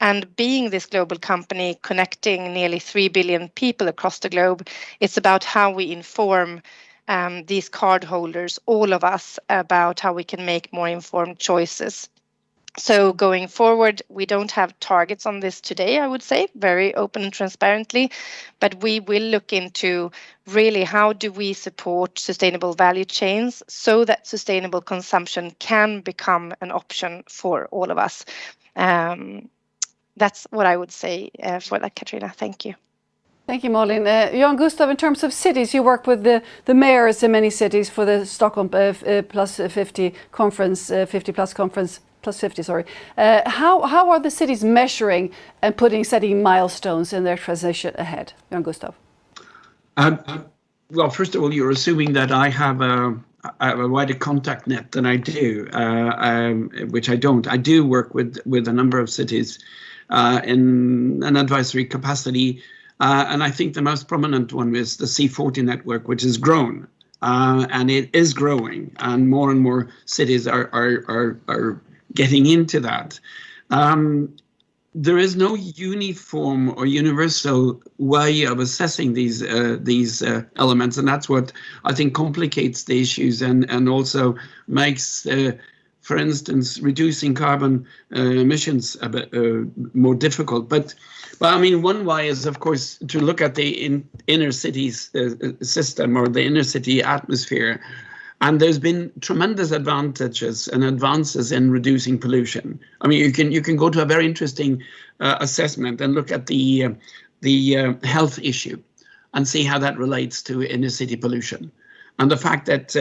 And being this global company connecting nearly 3 billion people across the globe, it's about how we inform these cardholders, all of us, about how we can make more informed choices. So going forward, we don't have targets on this today, I would say, very open and transparently, but we will look into really how do we support sustainable value chains so that sustainable consumption can become an option for all of us. That's what I would say for that, Katarina. Thank you. Thank you, Malin. Jan-Gustav, in terms of cities, you work with the mayors in many cities for the Stockholm plus 50 conference, 50 plus conference. Plus 50, sorry. How are the cities measuring and setting milestones in their transition ahead? Jan-Gustav. Well, first of all, you're assuming that I have a wider contact net than I do, which I don't. I do work with a number of cities in an advisory capacity, and I think the most prominent one is the C40 network, which has grown, and it is growing, and more cities are getting into that. there is no uniform or universal way of assessing these elements, and that's what I think complicates the issues and also makes, for instance, reducing carbon emissions a bit more difficult. But I mean, one way is, of course, to look at the inner cities system or the inner city atmosphere. And there's been tremendous advantages and advances in reducing pollution. I mean, you can go to a very interesting assessment and look at the health issue and see how that relates to inner city pollution, and the fact that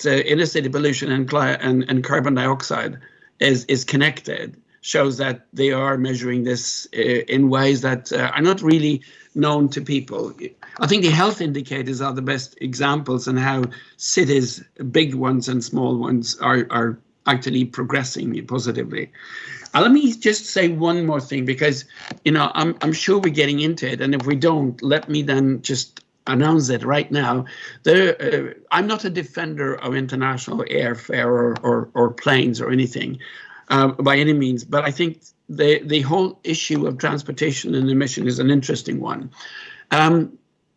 inner city pollution and carbon dioxide is connected shows that they are measuring this in ways that are not really known to people. I think the health indicators are the best examples on how cities, big ones and small ones, are actually progressing positively. Let me just say one more thing, because I'm sure we're getting into it, and if we don't, let me then just announce it right now. I'm not a defender of international airfare or planes or anything by any means, but I think the whole issue of transportation and emission is an interesting one.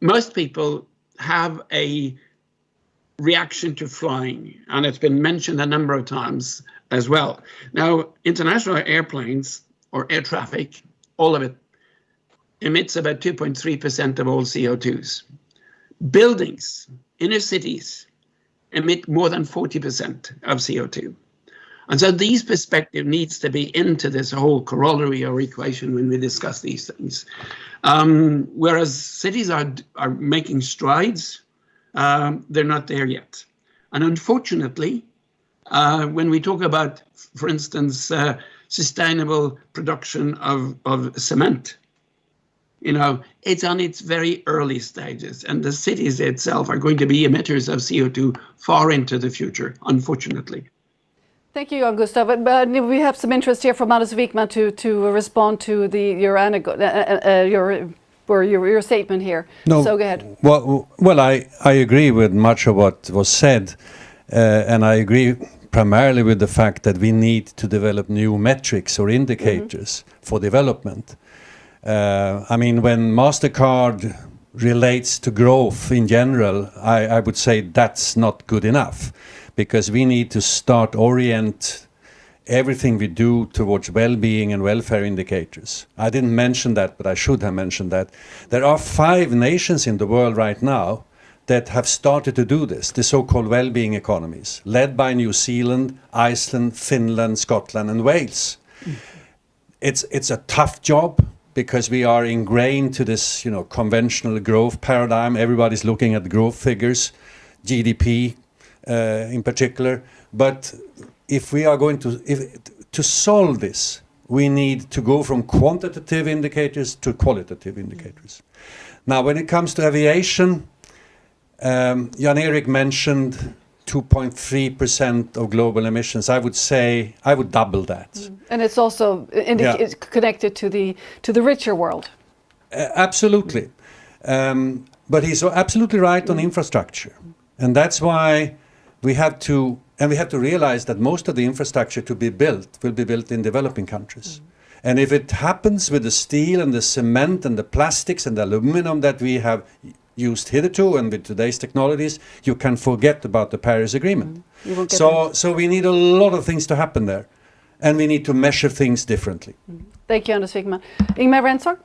Most people have a reaction to flying, and it's been mentioned a number of times as well. Now, international airplanes or air traffic, all of it, emits about 2.3% of all CO2s. Buildings, inner cities, emit more than 40% of CO2. And so these perspective needs to be into this whole corollary or equation when we discuss these things. Whereas cities are making strides, they're not there yet. And unfortunately, when we talk about, for instance, sustainable production of cement, it's on its very early stages, and the cities itself are going to be emitters of CO2 far into the future, unfortunately. Thank you, Jan-Gustav. But we have some interest here from Anders Wijkman to respond to your statement here. No, so go ahead. Well, I agree with much of what was said, and I agree primarily with the fact that we need to develop new metrics or indicators for development. I mean, when MasterCard relates to growth in general, I would say that's not good enough, because we need to start orient everything we do towards well-being and welfare indicators. I didn't mention that, but I should have mentioned that. There are 5 nations in the world right now that have started to do this, the so-called well-being economies, led by New Zealand, Iceland, Finland, Scotland, and Wales. It's a tough job, because we are ingrained to this, conventional growth paradigm. Everybody's looking at growth figures, GDP in particular. But if we are going to solve this, we need to go from quantitative indicators to qualitative indicators. Now, when it comes to aviation, Jan-Erik mentioned 2.3% of global emissions. I would say I would double that. And it's also it's connected to the richer world. Absolutely. But he's absolutely right on infrastructure. And that's why we have to realize that most of the infrastructure to be built will be built in developing countries. And if it happens with the steel and the cement and the plastics and the aluminum that we have used hitherto and with today's technologies, you can forget about the Paris Agreement. So we need a lot of things to happen there, and we need to measure things differently. Thank you, Anders Wijkman. Ingmar, Rentzhog?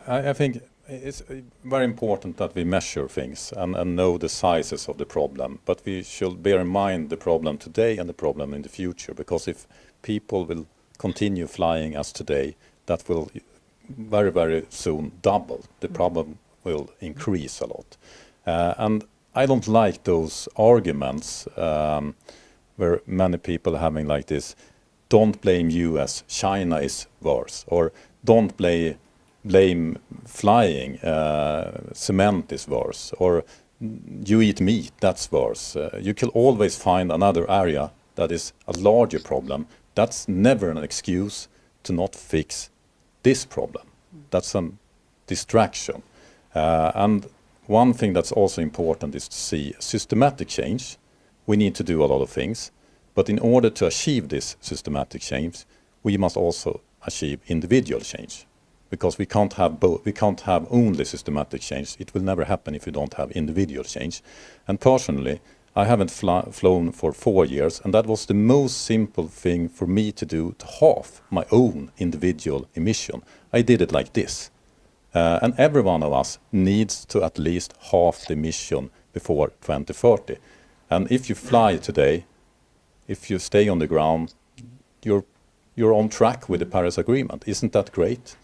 I think it's very important that we measure things and know the sizes of the problem, but we should bear in mind the problem today and the problem in the future, because if people will continue flying as today, that will very, very soon double. The problem will increase a lot. And I don't like those arguments where many people are having like this, don't blame US, China is worse, or don't blame flying, cement is worse, or you eat meat, that's worse. You can always find another area that is a larger problem. That's never an excuse to not fix this problem. That's a distraction. And one thing that's also important is to see systematic change. We need to do a lot of things, but in order to achieve this systematic change, we must also achieve individual change, because we can't have both. We can't have only systematic change. It will never happen if you don't have individual change. And personally, I haven't flown for 4 years, and that was the most simple thing for me to do to halve my own individual emission. I did it like this. And every one of us needs to at least halve the emission before 2030. And if you fly today, if you stay on the ground, you're on track with the Paris Agreement. Isn't that great?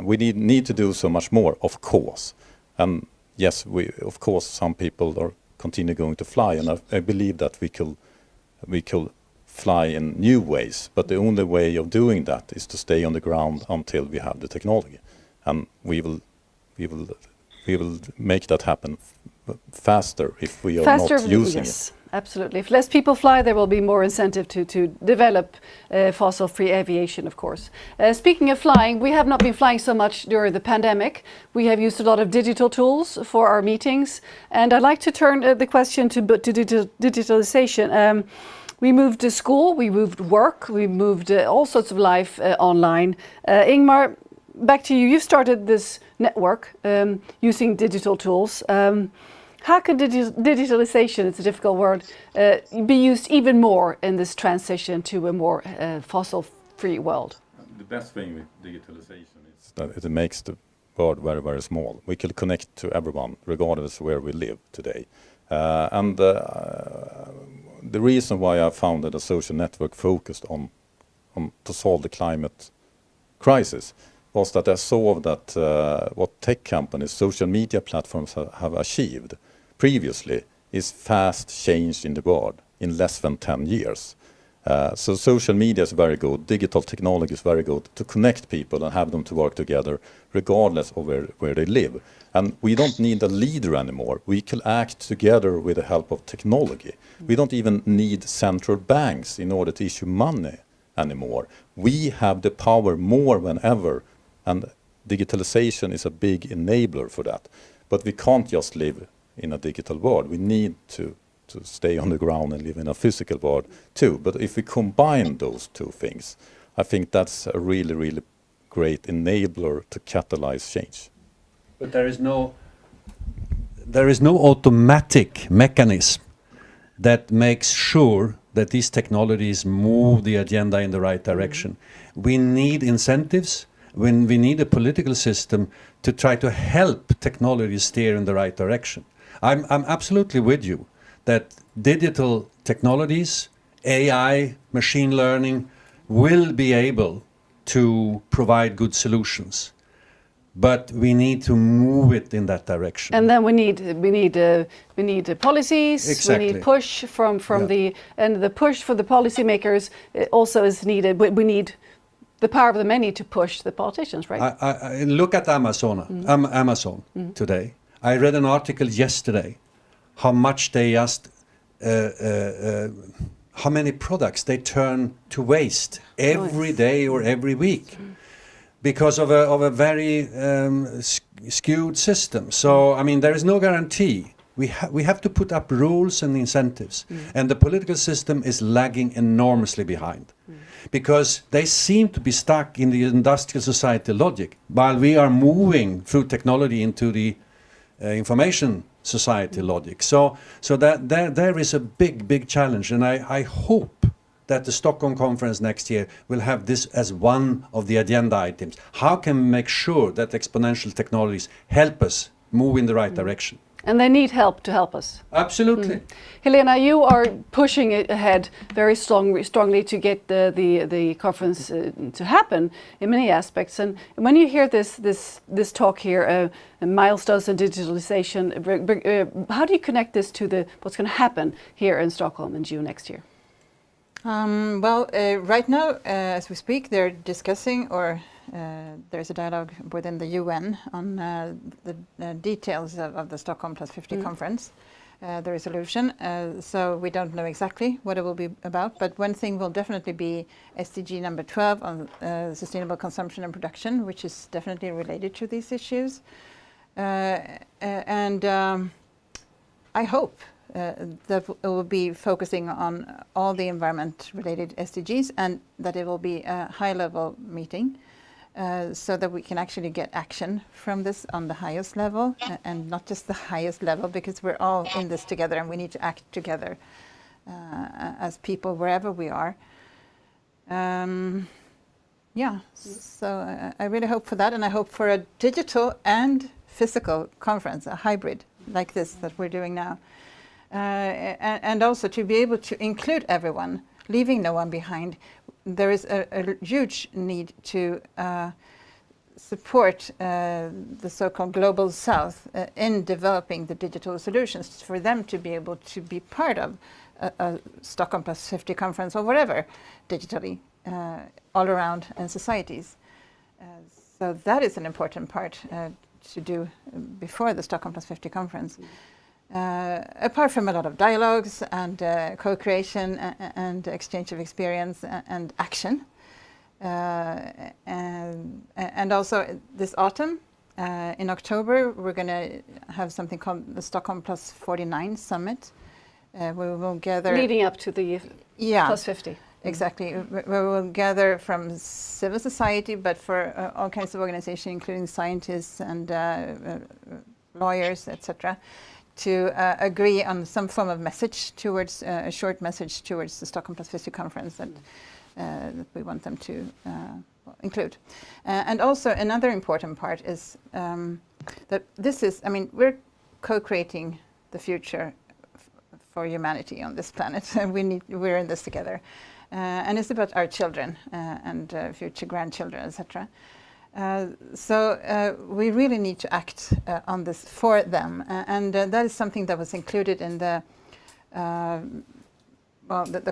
We need to do so much more, of course. And yes, of course, some people are continue going to fly, and I believe that we could fly in new ways. But the only way of doing that is to stay on the ground until we have the technology, and we will make that happen faster if we are not using it. Absolutely. If less people fly, there will be more incentive to develop fossil-free aviation, of course. Speaking of flying, we have not been flying so much during the pandemic. We have used a lot of digital tools for our meetings. And I'd like to turn the question to digitalization. We moved to school, we moved work, we moved all sorts of life online. Ingmar, back to you. You've started this network using digital tools. How can digitalization, it's a difficult word, be used even more in this transition to a more fossil-free world? The best thing with digitalization is that it makes the world very, very small. We can connect to everyone, regardless of where we live today. The reason why I founded a social network focused on to solve the climate crisis was that I saw that what tech companies, social media platforms have achieved previously is fast change in the world in less than 10 years. So social media is very good, digital technology is very good to connect people and have them to work together regardless of where they live. And we don't need a leader anymore. We can act together with the help of technology. We don't even need central banks in order to issue money anymore. We have the power more than ever, and digitalization is a big enabler for that. But we can't just live in a digital world. We need to stay on the ground and live in a physical world too. But if we combine those two things, I think that's a really, really great enabler to catalyze change. But there is no automatic mechanism that makes sure that these technologies move the agenda in the right direction. We need incentives. When we need a political system to try to help technology steer in the right direction. I'm absolutely with you that digital technologies, AI, machine learning will be able to provide good solutions, but we need to move it in that direction. And then we need policies. Exactly. We need push from the push for the policymakers also is needed. We need the power of the many to push the politicians, right? I look at Amazon today. I read an article yesterday how much they just how many products they turn to waste every day or every week because of a very skewed system. So I mean, there is no guarantee. We have to put up rules and incentives, and the political system is lagging enormously behind. Because they seem to be stuck in the industrial society logic, while we are moving through technology into the information society logic. So that there is a big challenge, and I hope that the Stockholm conference next year will have this as one of the agenda items. How can we make sure that exponential technologies help us move in the right direction? And they need help to help us. Absolutely. Helena, you are pushing it ahead very strongly to get the conference to happen in many aspects. And when you hear this talk here, milestones and digitalization, how do you connect this to what's going to happen here in Stockholm in June next year? Right now, as we speak, they're discussing there's a dialogue within the UN on the details of the Stockholm Plus 50 conference, the resolution. So we don't know exactly what it will be about, but one thing will definitely be SDG number 12 on sustainable consumption and production, which is definitely related to these issues. I hope that will be focusing on all the environment-related SDGs, and that it will be a high-level meeting so that we can actually get action from this on the highest level, and not just the highest level, because we're all in this together and we need to act together as people wherever we are. So I really hope for that, and I hope for a digital and physical conference, a hybrid like this that we're doing now. And also to be able to include everyone, leaving no one behind. There is a huge need to support the so-called Global South in developing the digital solutions, for them to be able to be part of a Stockholm Plus 50 conference or whatever, digitally, all around societies. So that is an important part to do before the Stockholm Plus 50 conference. Apart from a lot of dialogues and co-creation and exchange of experience and action. And also this autumn, in October, we're going to have something called the Stockholm Plus 49 Summit. We will gather... Leading up to the Plus 50. Exactly. We will gather from civil society, but for all kinds of organizations, including scientists and lawyers, etc., to agree on some form of message towards a short message towards the Stockholm Plus 50 conference that we want them to include. And also another important part is that this is, we're co-creating the future for humanity on this planet. We're in this together. And it's about our children and future grandchildren, etc. So we really need to act on this for them, and that is something that was included in the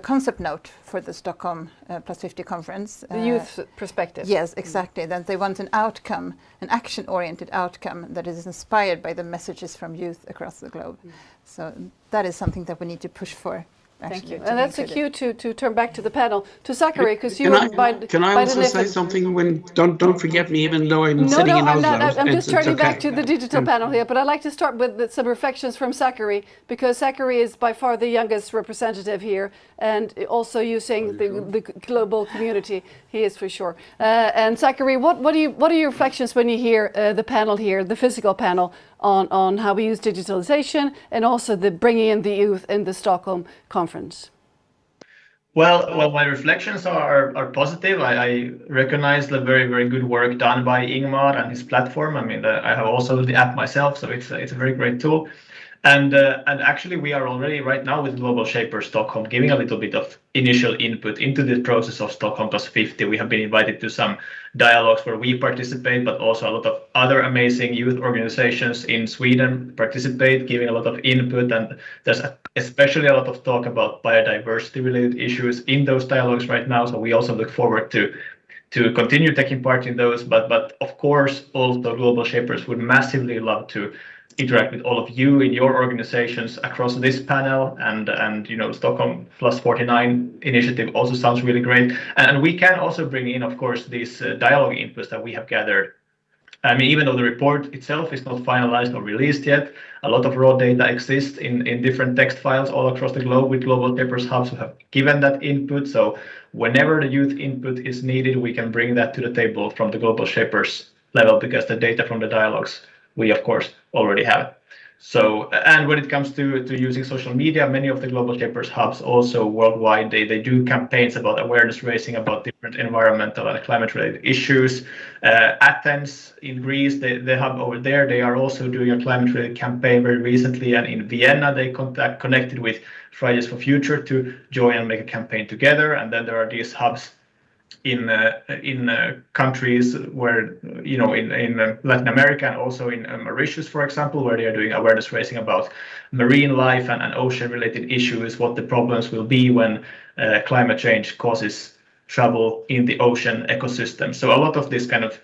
concept note for the Stockholm Plus 50 conference. The youth perspective. Yes, exactly. That they want an outcome, an action-oriented outcome that is inspired by the messages from youth across the globe. So that is something that we need to push for. Thank you. And that's a cue to turn back to the panel, to Sakari, because you Can I also say something? Don't forget me, even though I'm sitting in Oslo. I'm just turning back to the digital panel here, but I'd like to start with some reflections from Sakari, because Sakari is by far the youngest representative here, and also using the global community. He is for sure. And Sakari, what are your reflections when you hear the panel here, the physical panel, on how we use digitalization and also the bringing in the youth in the Stockholm conference? Well, my reflections are positive. I recognize the very, very good work done by Ingmar and his platform. I have also the app myself, so it's a very great tool. And actually, we are already right now with Global Shapers Stockholm giving a little bit of initial input into the process of Stockholm Plus 50. We have been invited to some dialogues where we participate, but also a lot of other amazing youth organizations in Sweden participate, giving a lot of input. And there's especially a lot of talk about biodiversity related issues in those dialogues right now. So we also look forward to continue taking part in those. But of course, also Global Shapers would massively love to interact with all of you in your organizations across this panel, and Stockholm Plus 49 initiative also sounds really great. And we can also bring in, of course, these dialogue inputs that we have gathered. Even though the report itself is not finalized or released yet, a lot of raw data exists in different text files all across the globe with Global Shapers hubs who have given that input. So whenever the youth input is needed, we can bring that to the table from the Global Shapers level, because the data from the dialogues we, of course, already have. So, and when it comes to using social media, many of the Global Shapers hubs also worldwide, they do campaigns about awareness raising about different environmental and climate related issues. Athens in Greece, the hub over there, they are also doing a climate related campaign very recently. And in Vienna, they connected with Fridays for Future to join and make a campaign together. And then there are these hubs in countries where, in Latin America and also in Mauritius, for example, where they are doing awareness raising about marine life and ocean related issues, what the problems will be when climate change causes trouble in the ocean ecosystem. So a lot of this kind of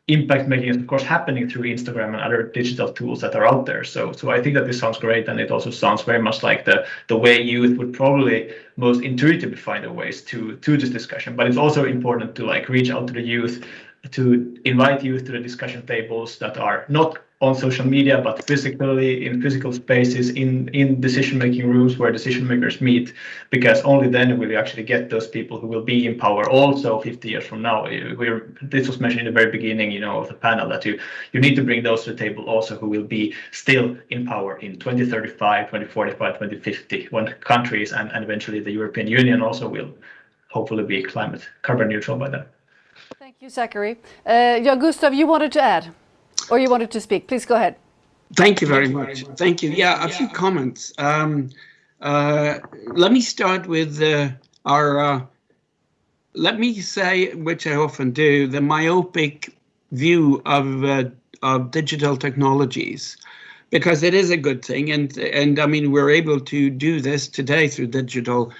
impact making is of course happening through Instagram and other digital tools that are out there. So I think that this sounds great, and it also sounds very much like the way youth would probably most intuitively find their ways to this discussion. But it's also important to reach out to the youth, to invite youth to the discussion tables that are not on social media, but physically in physical spaces, in decision-making rooms where decision makers meet, because only then will you actually get those people who will be in power also 50 years from now. This was mentioned in the very beginning, you know, of the panel, that you need to bring those to the table also who will be still in power in 2035, 2045, 2050, when countries and eventually the European Union also will hopefully be carbon neutral by then. Thank you, Sakari. Jan-Gustav, you wanted to add, or you wanted to speak. Please go ahead. Thank you very much. Thank you. Yeah, a few comments. Let me start with let me say, which I often do, the myopic view of digital technologies, because it is a good thing. And I mean, we're able to do this today through digital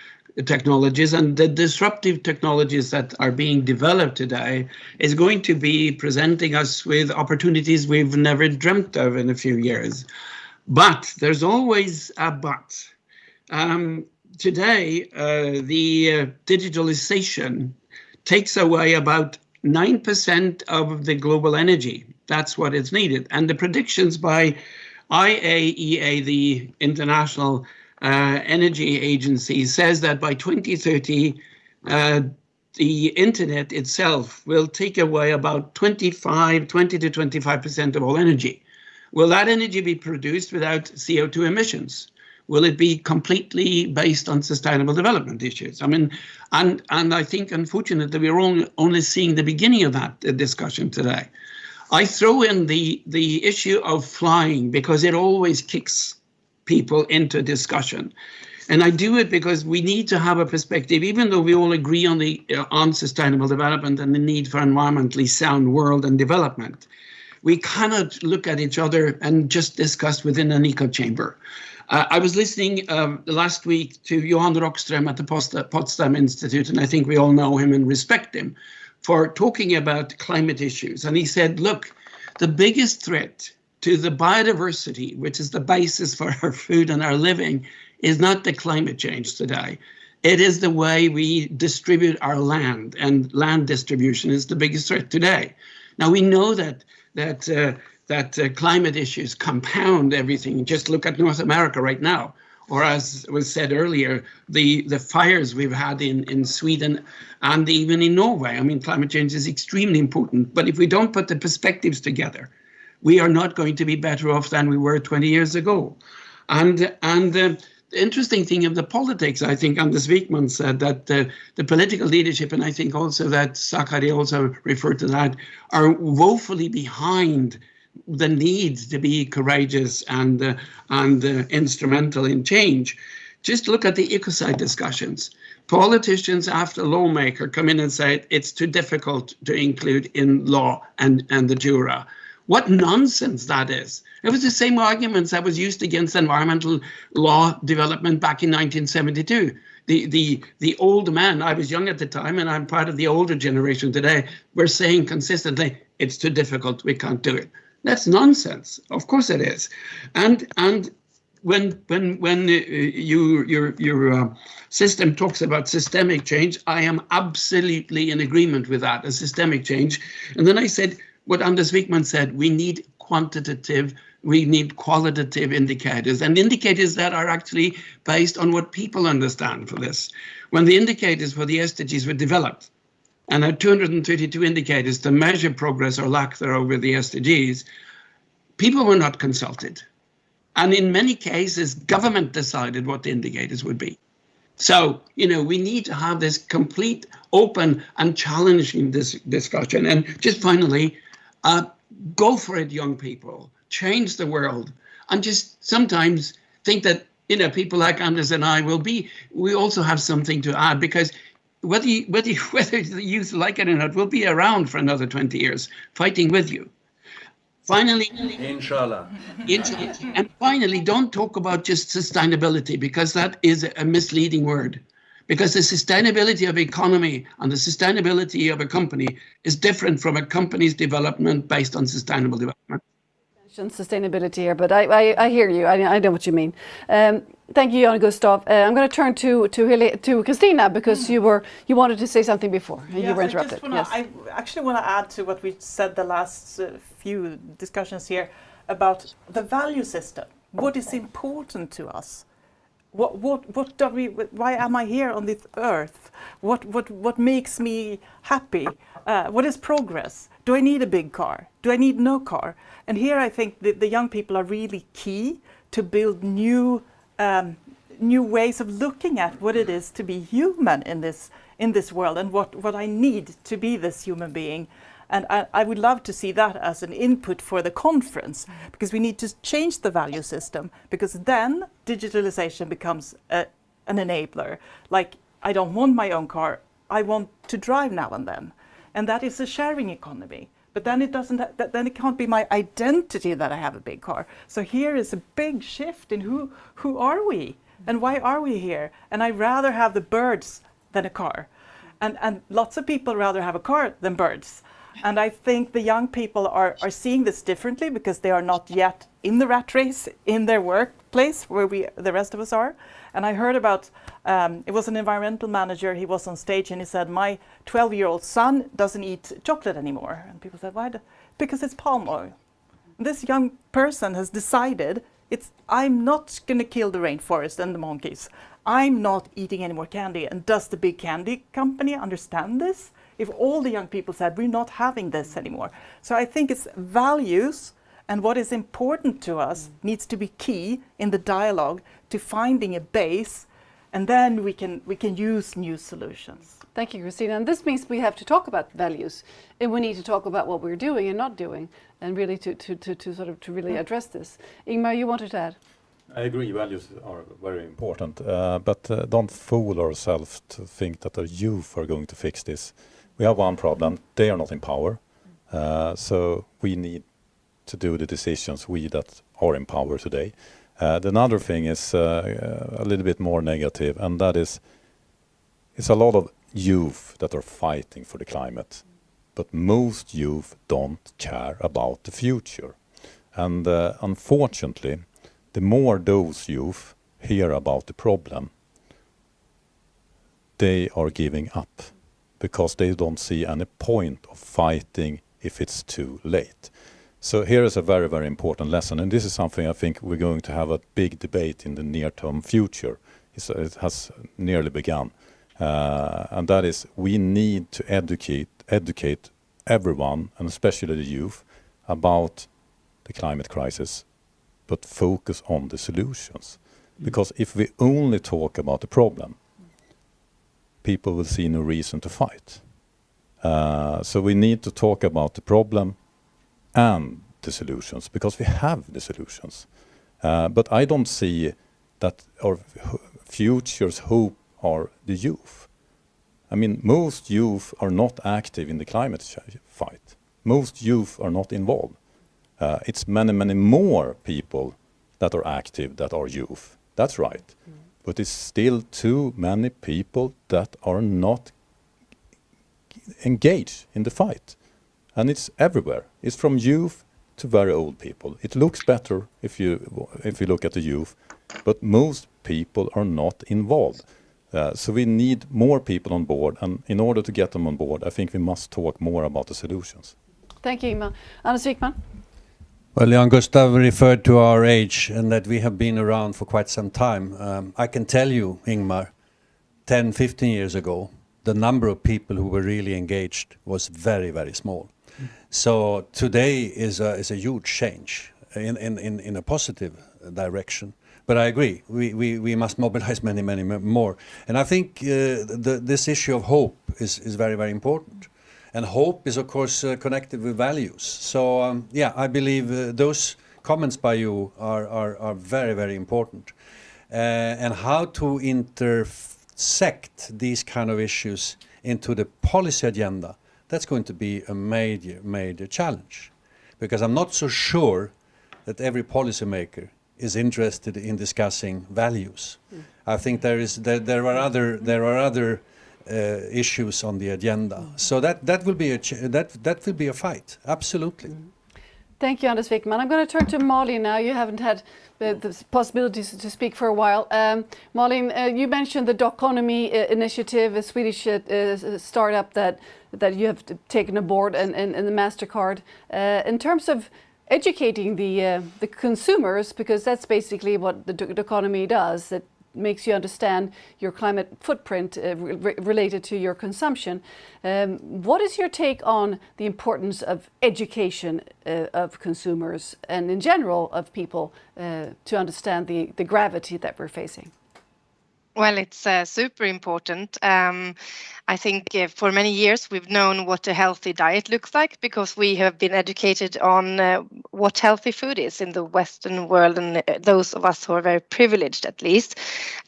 technologies, and the disruptive technologies that are being developed today is going to be presenting us with opportunities we've never dreamt of in a few years. But there's always a but. Today, the digitalization takes away about 9% of the global energy. That's what is needed. And the predictions by IAEA, the International Energy Agency, says that by 2030, the internet itself will take away about 20 to 25% of all energy. Will that energy be produced without CO2 emissions? Will it be completely based on sustainable development issues? I mean, and I think, unfortunately, we're only seeing the beginning of that discussion today. I throw in the issue of flying because it always kicks people into discussion. And I do it because we need to have a perspective, even though we all agree on sustainable development and the need for environmentally sound world and development. We cannot look at each other and just discuss within an echo chamber. I was listening last week to Johan Rockström at the Potsdam Institute, and I think we all know him and respect him for talking about climate issues. And he said, look, the biggest threat to the biodiversity, which is the basis for our food and our living, is not the climate change today. It is the way we distribute our land, and land distribution is the biggest threat today. Now we know that climate issues compound everything. Just look at North America right now, or as was said earlier, the fires we've had in Sweden and even in Norway. I mean, climate change is extremely important, but if we don't put the perspectives together, we are not going to be better off than we were 20 years ago. And the interesting thing of the politics, I think Anders Wijkman said that the political leadership, and I think also that Sakari also referred to that, are woefully behind the need to be courageous and instrumental in change. Just look at the ecocide discussions. Politicians after lawmaker come in and say it's too difficult to include in law and the jura. What nonsense that is. It was the same arguments that was used against environmental law development back in 1972. The old men, I was young at the time and I'm part of the older generation today, were saying consistently, it's too difficult, we can't do it. That's nonsense. Of course it is. And when your system talks about systemic change, I am absolutely in agreement with that, a systemic change. And then I said, what Anders Wijkman said, we need qualitative indicators, and indicators that are actually based on what people understand for this. When the indicators for the SDGs were developed, and there are 232 indicators to measure progress or lack thereof with the SDGs, people were not consulted. And in many cases, government decided what the indicators would be. So, you know, we need to have this complete, open and challenging discussion. And just finally, go for it, young people. Change the world. And just sometimes think that, you know, people like Anders and I we also have something to add, because whether the youth like it or not, we'll be around for another 20 years fighting with you. Finally, Inshallah. And finally, don't talk about just sustainability, because that is a misleading word. Because the sustainability of economy and the sustainability of a company is different from a company's development based on sustainable development. Sustainability here, but I hear you. I know what you mean. Thank you, Jan-Gustav. I'm going to turn to Christina, because you wanted to say something before and you were interrupted. I actually want to add to what we said the last few discussions here. about the value system. What is important to us? What do we? Why am I here on this earth? What makes me happy? What is progress? Do I need a big car? Do I need no car? And here I think the young people are really key to build new ways of looking at what it is to be human in this world, and what I need to be this human being. And I would love to see that as an input for the conference, because we need to change the value system, because then digitalization becomes an enabler. Like, I don't want my own car, I want to drive now and then. And that is a sharing economy. But then then it can't be my identity that I have a big car. So here is a big shift in who are we and why are we here? And I rather have the birds than a car. And lots of people rather have a car than birds. And I think the young people are seeing this differently, because they are not yet in the rat race in their workplace where the rest of us are. And I heard about, it was an environmental manager, he was on stage and he said, my 12-year-old son doesn't eat chocolate anymore. And people said, why? Because it's palm oil. And this young person has decided, I'm not going to kill the rainforest and the monkeys. I'm not eating any more candy. And does the big candy company understand this? If all the young people said, we're not having this anymore. So I think it's values and what is important to us needs to be key in the dialogue to finding a base, and then we can use new solutions. Thank you, Christina. And this means we have to talk about values, and we need to talk about what we're doing and not doing, and really to really address this. Ingmar, you wanted to add? I agree, values are very important, but don't fool ourselves to think that the youth are going to fix this. We have one problem, they are not in power, so we need to do the decisions, we that are in power today. The another thing is a little bit more negative, and that is, it's a lot of youth that are fighting for the climate, but most youth don't care about the future. And unfortunately, the more those youth hear about the problem, they are giving up, because they don't see any point of fighting if it's too late. So here is a very, very important lesson, and this is something I think we're going to have a big debate in the near-term future. It has nearly begun, and that is, we need to educate everyone, and especially the youth, about the climate crisis, but focus on the solutions. Because if we only talk about the problem, people will see no reason to fight. So we need to talk about the problem and the solutions, because we have the solutions. But I don't see that our future's hope are the youth. I mean, most youth are not active in the climate fight. Most youth are not involved. It's many, many more people that are active that are youth. That's right. But it's still too many people that are not engaged in the fight. And it's everywhere. It's from youth to very old people. It looks better if you look at the youth, but most people are not involved. So we need more people on board, and in order to get them on board, I think we must talk more about the solutions. Thank you, Ingmar. Anders Wijkman? Well, Jan-Gustav referred to our age and that we have been around for quite some time. I can tell you, Ingmar, 10, 15 years ago, the number of people who were really engaged was very, very small. So today is a huge change in a positive direction. But I agree, we must mobilize many, many more. And I think this issue of hope is very, very important. And hope is, of course, connected with values. So, yeah, I believe those comments by you are very, very important. And how to intersect these kind of issues into the policy agenda, that's going to be a major, major challenge. Because I'm not so sure that every policymaker is interested in discussing values. I think there are other issues on the agenda. So that will be a fight, absolutely. Thank you, Anders Wijkman. I'm going to turn to Malin now. You haven't had the possibilities to speak for a while. Malin, you mentioned the Doconomy initiative, a Swedish startup that you have taken aboard, and the MasterCard. In terms of educating the consumers, because that's basically what the economy does. That makes you understand your climate footprint related to your consumption. What is your take on the importance of education of consumers and in general of people to understand the gravity that we're facing? Well, it's super important. I think for many years we've known what a healthy diet looks like because we have been educated on what healthy food is in the Western world, and those of us who are very privileged at least.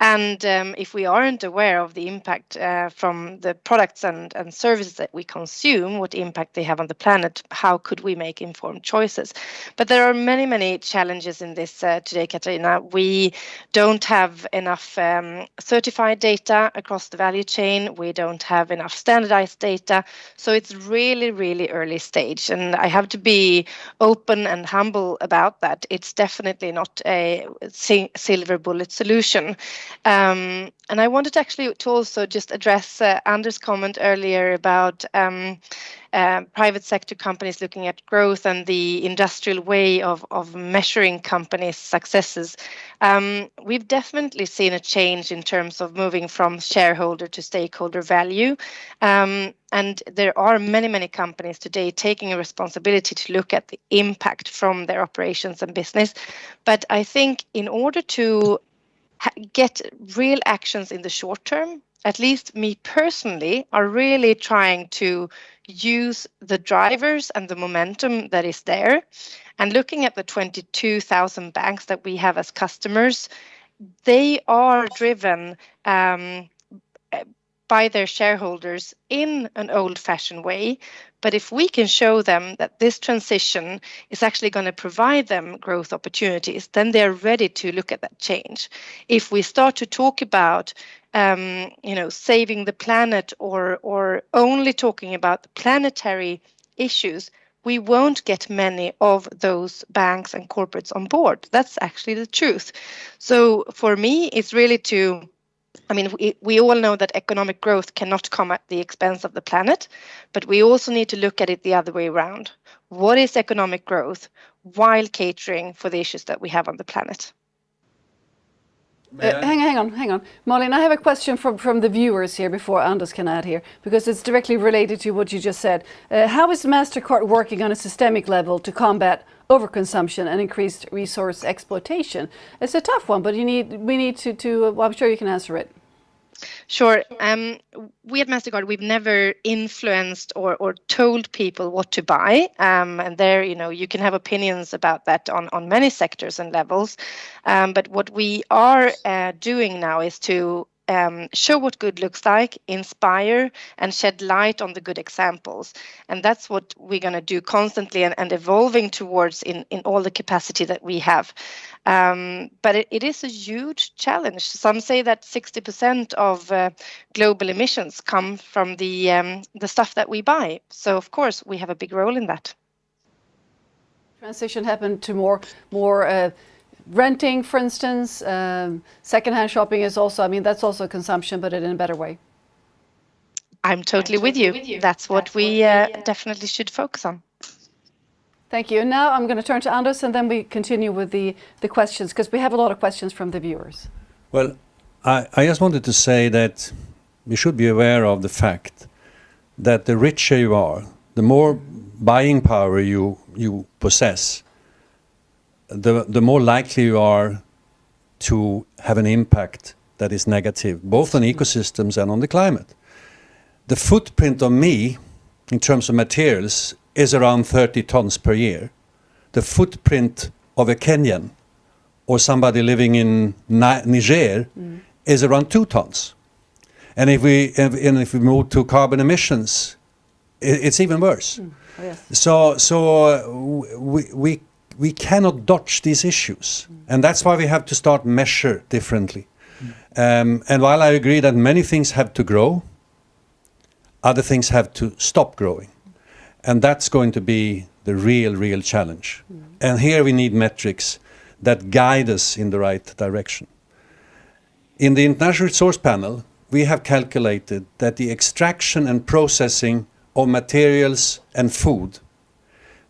And if we aren't aware of the impact from the products and services that we consume, what impact they have on the planet, how could we make informed choices? But there are many, many challenges in this today, Katarina. We don't have enough certified data across the value chain. We don't have enough standardized data. So it's really, really early stage. And I have to be open and humble about that. It's definitely not a silver bullet solution. And I wanted actually to also just address Anders' comment earlier about private sector companies looking at growth and the industrial way of measuring companies' successes. We've definitely seen a change in terms of moving from shareholder to stakeholder value. And there are many, many companies today taking a responsibility to look at the impact from their operations and business. But I think in order to get real actions in the short term, at least me personally, are really trying to use the drivers and the momentum that is there. And looking at the 22,000 banks that we have as customers, they are driven by their shareholders in an old-fashioned way. But if we can show them that this transition is actually going to provide them growth opportunities, then they're ready to look at that change. If we start to talk about saving the planet or only talking about the planetary issues, we won't get many of those banks and corporates on board. That's actually the truth. So for me, it's really we all know that economic growth cannot come at the expense of the planet, but we also need to look at it the other way around. What is economic growth while catering for the issues that we have on the planet? Hang on. Malin, I have a question from the viewers here before Anders can add here, because it's directly related to what you just said. How is MasterCard working on a systemic level to combat overconsumption and increased resource exploitation? It's a tough one, but we need to well, I'm sure you can answer it. Sure. We at MasterCard, we've never influenced or told people what to buy. And there, you can have opinions about that on many sectors and levels. But what we are doing now is to show what good looks like, inspire, and shed light on the good examples. And that's what we're going to do constantly and evolving towards in all the capacity that we have. But it is a huge challenge. Some say that 60% of global emissions come from the stuff that we buy. So, of course, we have a big role in that. Transition happened to more renting, for instance. Secondhand shopping is also, that's also consumption, but in a better way. I'm totally with you. That's what we definitely should focus on. Thank you. And now I'm going to turn to Anders, and then we continue with the questions, because we have a lot of questions from the viewers. Well, I just wanted to say that we should be aware of the fact that the richer you are, the more buying power you possess, the more likely you are to have an impact that is negative, both on ecosystems and on the climate. The footprint of me, in terms of materials, is around 30 tons per year. The footprint of a Kenyan or somebody living in Niger is around 2 tons. And if we move to carbon emissions, it's even worse. Oh, yes. So we cannot dodge these issues, and that's why we have to start measure differently. And while I agree that many things have to grow, other things have to stop growing, and that's going to be the real challenge. And here we need metrics that guide us in the right direction. In the International Resource Panel, we have calculated that the extraction and processing of materials and food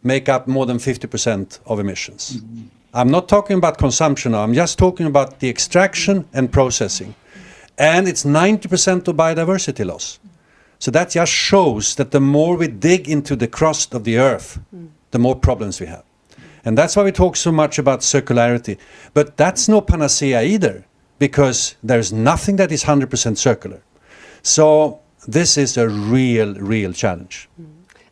make up more than 50% of emissions. I'm not talking about consumption now, I'm just talking about the extraction and processing. And it's 90% of biodiversity loss. So that just shows that the more we dig into the crust of the earth, the more problems we have. And that's why we talk so much about circularity. But that's no panacea either, because there's nothing that is 100% circular. So this is a real challenge.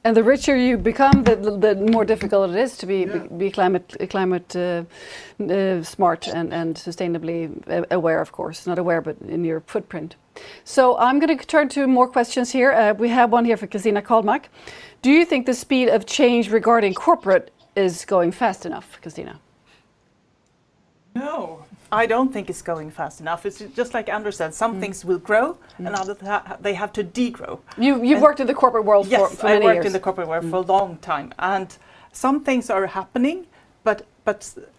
And the richer you become, the more difficult it is to be climate smart and sustainably aware, of course. Not aware, but in your footprint. So I'm going to turn to more questions here. We have one here for Christina Carlmark. Do you think the speed of change regarding corporate is going fast enough, Christina? No, I don't think it's going fast enough. It's just like Anders said, some things will grow and others they have to degrow. You've worked in the corporate world for many years. Yes, I worked in the corporate world for a long time. And some things are happening, but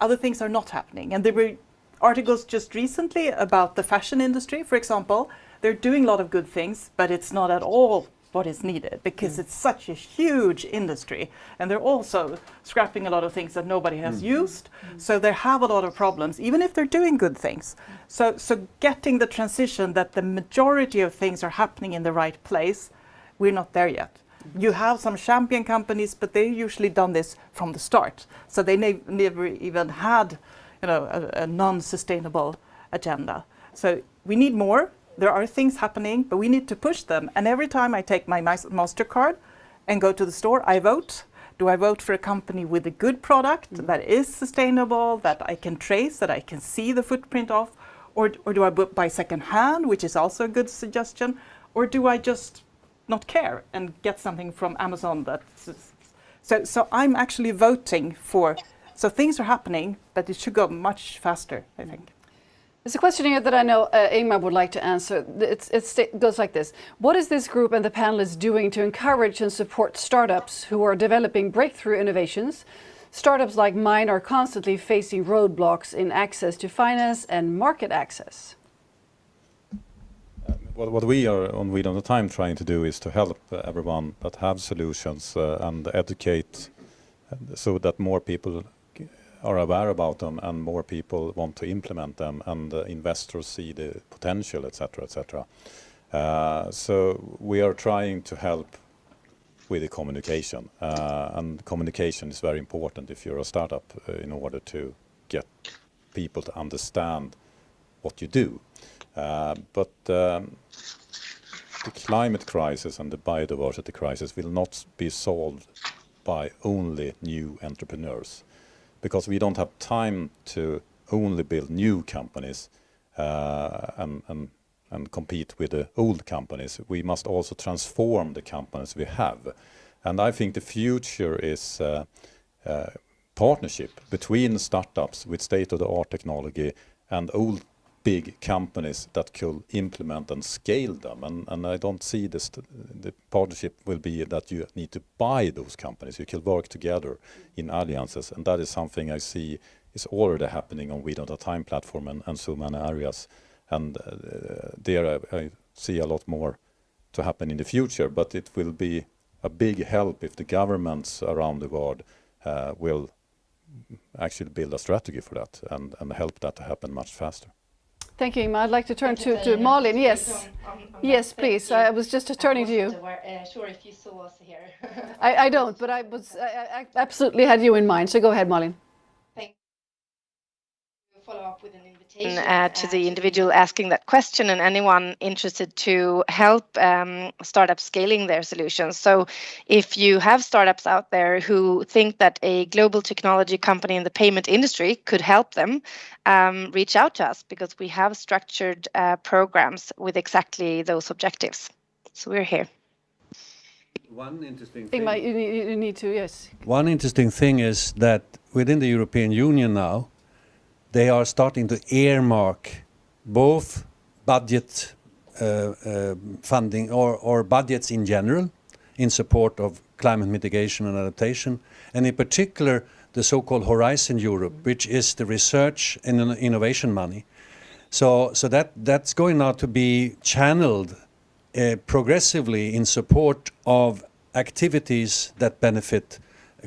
other things are not happening. And there were articles just recently about the fashion industry, for example. They're doing a lot of good things, but it's not at all what is needed because it's such a huge industry, and they're also scrapping a lot of things that nobody has used. So they have a lot of problems, even if they're doing good things. So getting the transition that the majority of things are happening in the right place, we're not there yet. You have some champion companies, but they've usually done this from the start. So they never even had, a non-sustainable agenda. So we need more. There are things happening, but we need to push them. And every time I take my MasterCard and go to the store, I vote. Do I vote for a company with a good product that is sustainable, that I can trace, that I can see the footprint of? Or do I buy second hand, which is also a good suggestion? Or do I just not care and get something from Amazon? So I'm actually voting for, so things are happening, but it should go much faster, I think. There's a question here that I know Ingmar would like to answer. It goes like this. What is this group and the panelists doing to encourage and support startups who are developing breakthrough innovations? Startups like mine are constantly facing roadblocks in access to finance and market access. What we are on We Don't Have Time trying to do is to help everyone that have solutions and educate so that more people are aware about them and more people want to implement them and investors see the potential, etc., etc. So we are trying to help with the communication, and communication is very important if you're a startup in order to get people to understand what you do. But the climate crisis and the biodiversity crisis will not be solved by only new entrepreneurs, because we don't have time to only build new companies and compete with the old companies. We must also transform the companies we have. And I think the future is partnership between startups with state-of-the-art technology and old big companies that could implement and scale them. And I don't see this, the partnership will be that you need to buy those companies. You can work together in alliances, and that is something I see is already happening on We Don't Have Time platform and so many areas. And there I see a lot more to happen in the future, but it will be a big help if the governments around the world will actually build a strategy for that and help that to happen much faster. Thank you, Ingmar. I'd like to turn to Malin. Yes, yes, please. I was just turning to you. Sure, if you saw us here. I don't, but I absolutely had you in mind. So go ahead, Malin. Thank you. Follow up with an invitation to the individual asking that question and anyone interested to help startups scaling their solutions. So if you have startups out there who think that a global technology company in the payment industry could help them, reach out to us, because we have structured programs with exactly those objectives. So we're here. One interesting thing. Ingmar, you need to, yes. One interesting thing is that within the European Union now, they are starting to earmark both budget funding or budgets in general in support of climate mitigation and adaptation, and in particular the so-called Horizon Europe, which is the research and innovation money. So that's going now to be channeled progressively in support of activities that benefit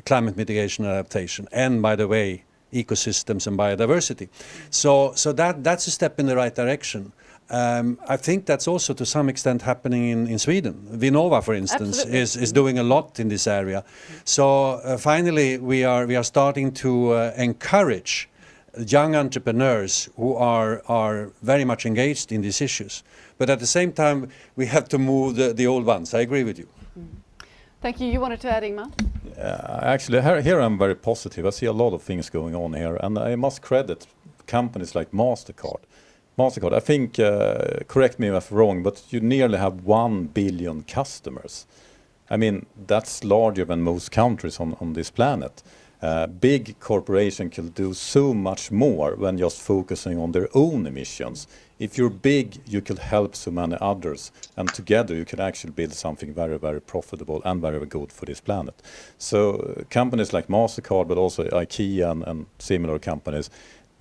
climate mitigation and adaptation, and by the way, ecosystems and biodiversity. So that's a step in the right direction. I think that's also to some extent happening in Sweden. Vinnova, for instance, is doing a lot in this area. So finally, we are starting to encourage young entrepreneurs who are very much engaged in these issues. But at the same time, we have to move the old ones. I agree with you. Thank you. You wanted to add, Ingmar? Actually, here I'm very positive. I see a lot of things going on here, and I must credit companies like MasterCard. I think, correct me if I'm wrong, but you nearly have 1 billion customers. I mean, that's larger than most countries on this planet. Big corporations can do so much more than just focusing on their own emissions. If you're big, you can help so many others, and together you can actually build something very, very profitable and very, very good for this planet. So companies like MasterCard, but also IKEA and similar companies,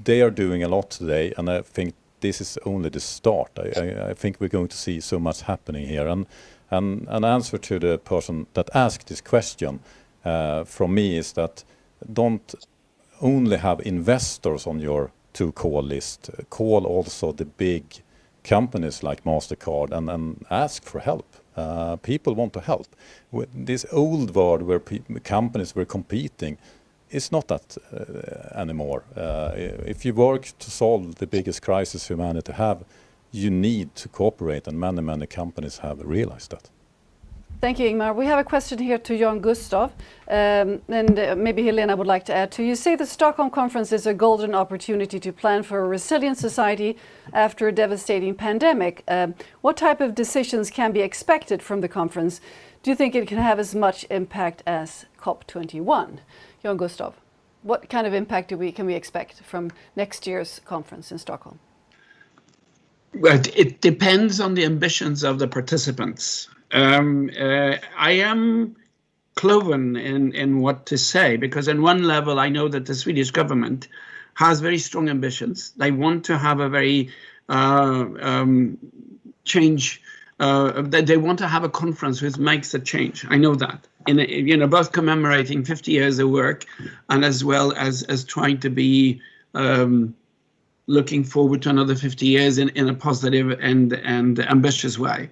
they are doing a lot today, and I think this is only the start. I think we're going to see so much happening here. And an answer to the person that asked this question from me is that don't only have investors on your to-call list. Call also the big companies like MasterCard and ask for help. People want to help. This old world where companies were competing, it's not that anymore. If you work to solve the biggest crisis humanity have, you need to cooperate, and many, many companies have realized that. Thank you, Ingmar. We have a question here to Jan-Gustav, and maybe Helena would like to add to. You say the Stockholm conference is a golden opportunity to plan for a resilient society after a devastating pandemic. What type of decisions can be expected from the conference? Do you think it can have as much impact as COP21? Jan-Gustav, what kind of impact can we expect from next year's conference in Stockholm? Well, it depends on the ambitions of the participants. I am cloven in what to say, because on one level I know that the Swedish government has very strong ambitions. They want to have a very change. They want to have a conference which makes a change. I know that. Both commemorating 50 years of work and as well as trying to be looking forward to another 50 years in a positive and ambitious way.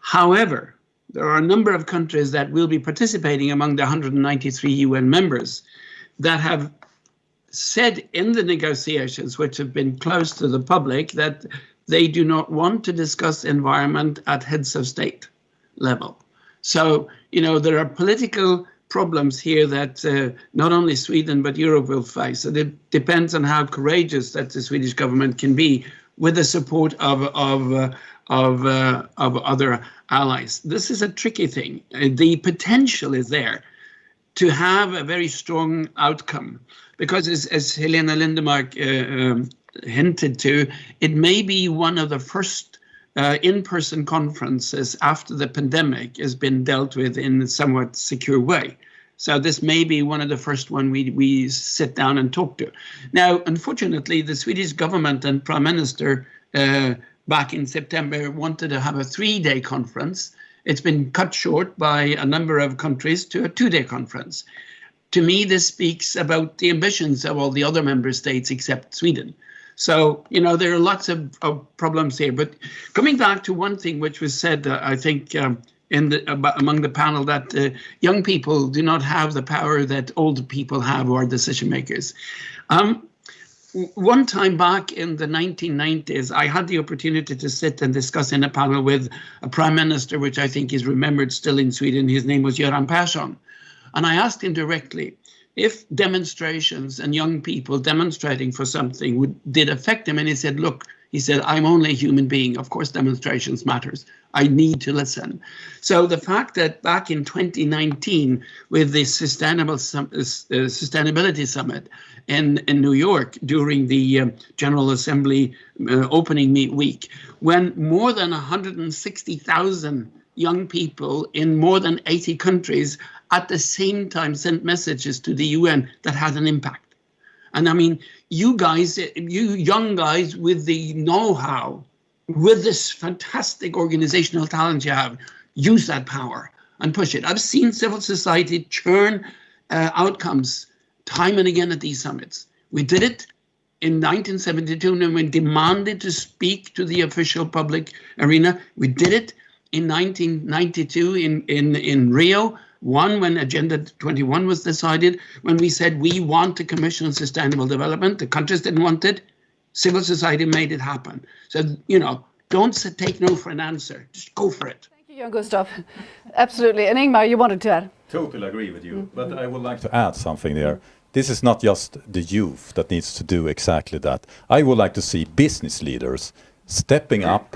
However, there are a number of countries that will be participating among the 193 UN members that have said in the negotiations, which have been closed to the public, that they do not want to discuss environment at heads of state level. So, there are political problems here that not only Sweden but Europe will face. So it depends on how courageous that the Swedish government can be with the support of other allies. This is a tricky thing. The potential is there to have a very strong outcome, because as Helena Lindemark hinted to, it may be one of the first in-person conferences after the pandemic has been dealt with in a somewhat secure way. So this may be one of the first one we sit down and talk to. Now, unfortunately, the Swedish government and Prime Minister back in September wanted to have a 3-day conference. It's been cut short by a number of countries to a 2-day conference. To me, this speaks about the ambitions of all the other member states except Sweden. So, there are lots of problems here. But coming back to one thing which was said, I think, among the panel, that young people do not have the power that old people have who are decision makers. One time back in the 1990s, I had the opportunity to sit and discuss in a panel with a prime minister, which I think is remembered still in Sweden. His name was Göran Persson. And I asked him directly if demonstrations and young people demonstrating for something did affect him. And he said, look, I'm only a human being. Of course, demonstrations matters. I need to listen. So the fact that back in 2019, with the Sustainability Summit in New York during the General Assembly opening week, when more than 160,000 young people in more than 80 countries at the same time sent messages to the UN that had an impact. And I mean, you young guys with the know-how, with this fantastic organizational talent you have, use that power and push it. I've seen civil society churn outcomes time and again at these summits. We did it in 1972 when we demanded to speak to the official public arena. We did it in 1992 in Rio, when Agenda 21 was decided, when we said we want a Commission on Sustainable Development. The countries didn't want it. Civil society made it happen. So, don't take no for an answer. Just go for it. Thank you, Jan-Gustav. Absolutely. And Ingmar, you wanted to add? Totally agree with you, but I would like to add something there. This is not just the youth that needs to do exactly that. I would like to see business leaders stepping up,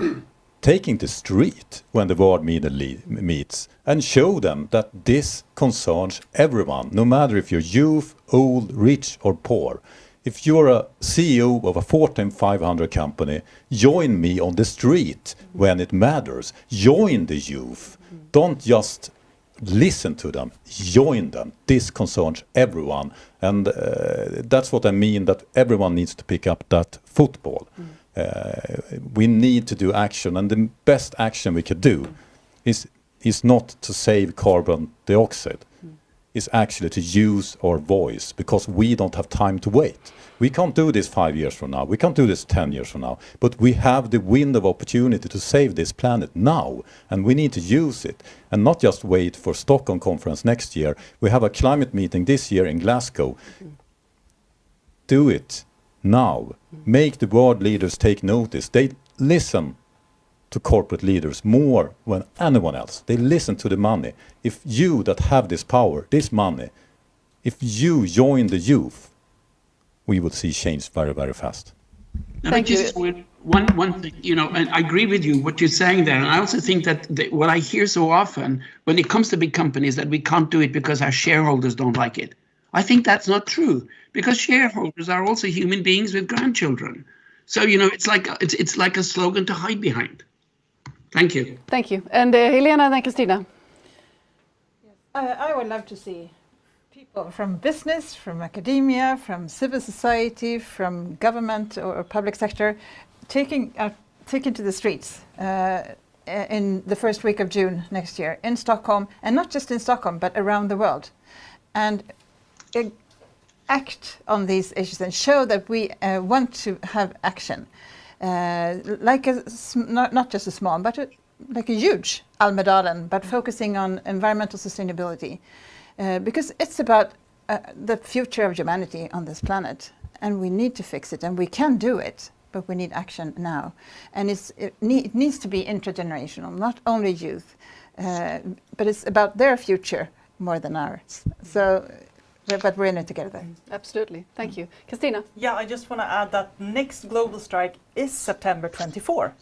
taking the street when the world meets, and show them that this concerns everyone, no matter if you're youth, old, rich or poor. If you're a CEO of a Fortune 500 company, join me on the street when it matters. Join the youth. Don't just listen to them, join them. This concerns everyone. And that's what I mean, that everyone needs to pick up that football. We need to do action, and the best action we could do is not to save carbon dioxide. Is actually to use our voice, because we don't have time to wait. We can't do this 5 years from now. We can't do this 10 years from now. But we have the window of opportunity to save this planet now, and we need to use it and not just wait for Stockholm conference next year. We have a climate meeting this year in Glasgow. Do it now. Make the world leaders take notice. They listen to corporate leaders more than anyone else. They listen to the money. If you that have this power, this money, if you join the youth, we will see change very, very fast. Thank you. One thing, and I agree with you, what you're saying there. And I also think that what I hear so often when it comes to big companies, that we can't do it because our shareholders don't like it. I think that's not true, because shareholders are also human beings with grandchildren. So, it's like a slogan to hide behind. Thank you. Thank you. And Helena and then Christina. I would love to see people from business, from academia, from civil society, from government or public sector taking to the streets in the first week of June next year in Stockholm, and not just in Stockholm, but around the world, and act on these issues and show that we want to have action. Like not just a small, but like a huge Almedalen, but focusing on environmental sustainability, because it's about the future of humanity on this planet, and we need to fix it, and we can do it, but we need action now, and it needs to be intergenerational, not only youth, but it's about their future more than ours. So. But we're in it together. Absolutely. Thank you. Christina? Yeah, I just want to add that next global strike is September 24.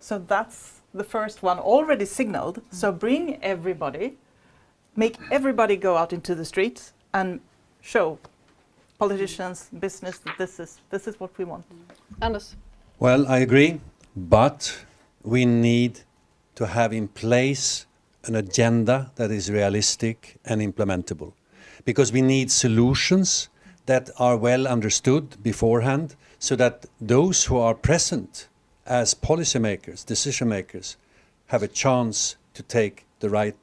So that's the first one already signaled. So bring everybody, make everybody go out into the streets and show politicians, business, that this is what we want. Anders? Well, I agree, but we need to have in place an agenda that is realistic and implementable. Because we need solutions that are well understood beforehand, so that those who are present as policymakers, decision makers, have a chance to take the right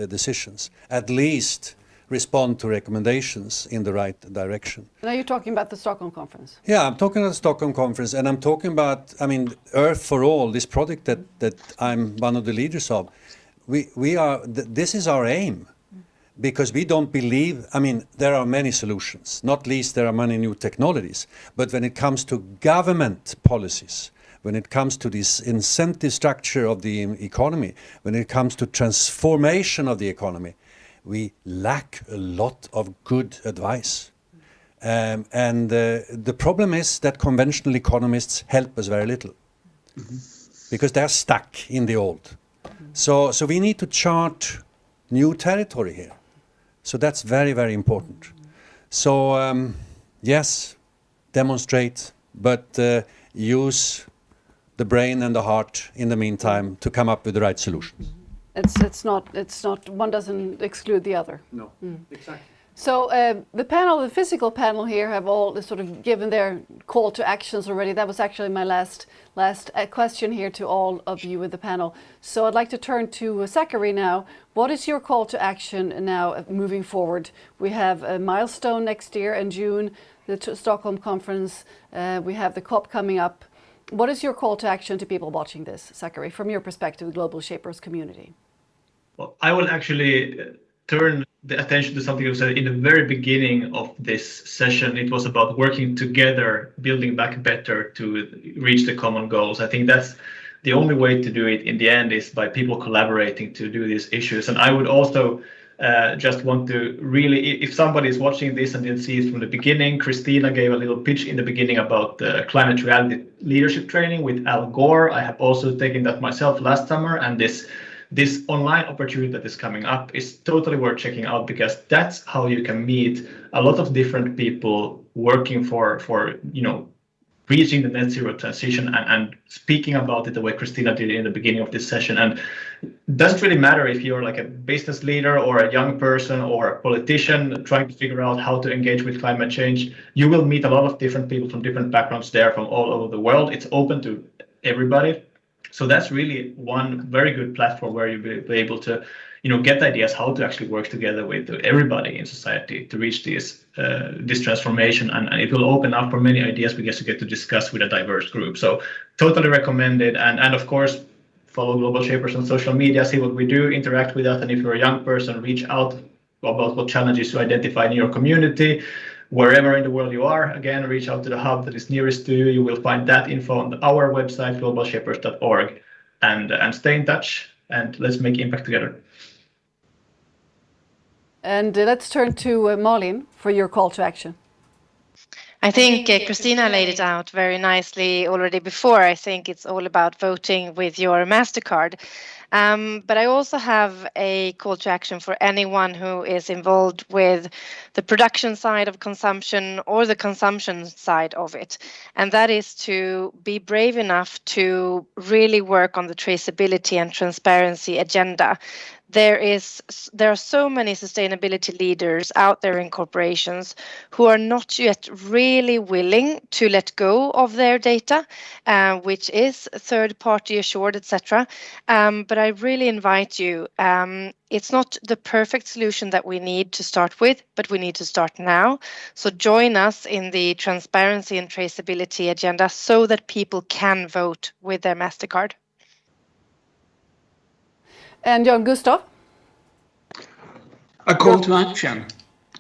decisions, at least respond to recommendations in the right direction. Now you're talking about the Stockholm conference. Yeah, I'm talking about the Stockholm conference, and I'm talking about, Earth for All, this project that I'm one of the leaders of. This is our aim. Because we don't believe, there are many solutions, not least there are many new technologies. But when it comes to government policies, when it comes to this incentive structure of the economy, when it comes to transformation of the economy, we lack a lot of good advice. The problem is that conventional economists help us very little. Because they're stuck in the old. So we need to chart new territory here. So that's very, very important. So yes, demonstrate, but use the brain and the heart in the meantime to come up with the right solutions. It's not one doesn't exclude the other. No, exactly. So the panel, the physical panel here, have all sort of given their call to actions already. That was actually my last question here to all of you in the panel. So I'd like to turn to Sakari now. What is your call to action now moving forward? We have a milestone next year in June, the Stockholm conference. We have the COP coming up. What is your call to action to people watching this, Sakari, from your perspective, the Global Shapers community? Well, I will actually turn the attention to something you said in the very beginning of this session. It was about working together, building back better to reach the common goals. I think that's the only way to do it in the end is by people collaborating to do these issues. And I would also just want to really, if somebody is watching this and didn't see it from the beginning, Christina gave a little pitch in the beginning about the climate reality leadership training with Al Gore. I have also taken that myself last summer, and this online opportunity that is coming up is totally worth checking out, because that's how you can meet a lot of different people working for reaching the net zero transition and speaking about it the way Christina did in the beginning of this session. And it doesn't really matter if you're like a business leader or a young person or a politician trying to figure out how to engage with climate change. You will meet a lot of different people from different backgrounds there from all over the world. It's open to everybody. So that's really one very good platform where you'll be able to, get ideas how to actually work together with everybody in society to reach this transformation, and it will open up for many ideas we get to discuss with a diverse group. So totally recommend it, and of course follow Global Shapers on social media, see what we do, interact with us, and if you're a young person, reach out about what challenges you identify in your community. Wherever in the world you are, again, reach out to the hub that is nearest to you. You will find that info on our website, globalshapers.org, and stay in touch, and let's make impact together. And let's turn to Malin for your call to action. I think Christina laid it out very nicely already before. I think it's all about voting with your MasterCard. But I also have a call to action for anyone who is involved with the production side of consumption or the consumption side of it. And that is to be brave enough to really work on the traceability and transparency agenda. There are so many sustainability leaders out there in corporations who are not yet really willing to let go of their data, which is third-party assured, etc. But I really invite you. It's not the perfect solution that we need to start with, but we need to start now. So join us in the transparency and traceability agenda so that people can vote with their MasterCard. And Jan-Gustav? A call to action.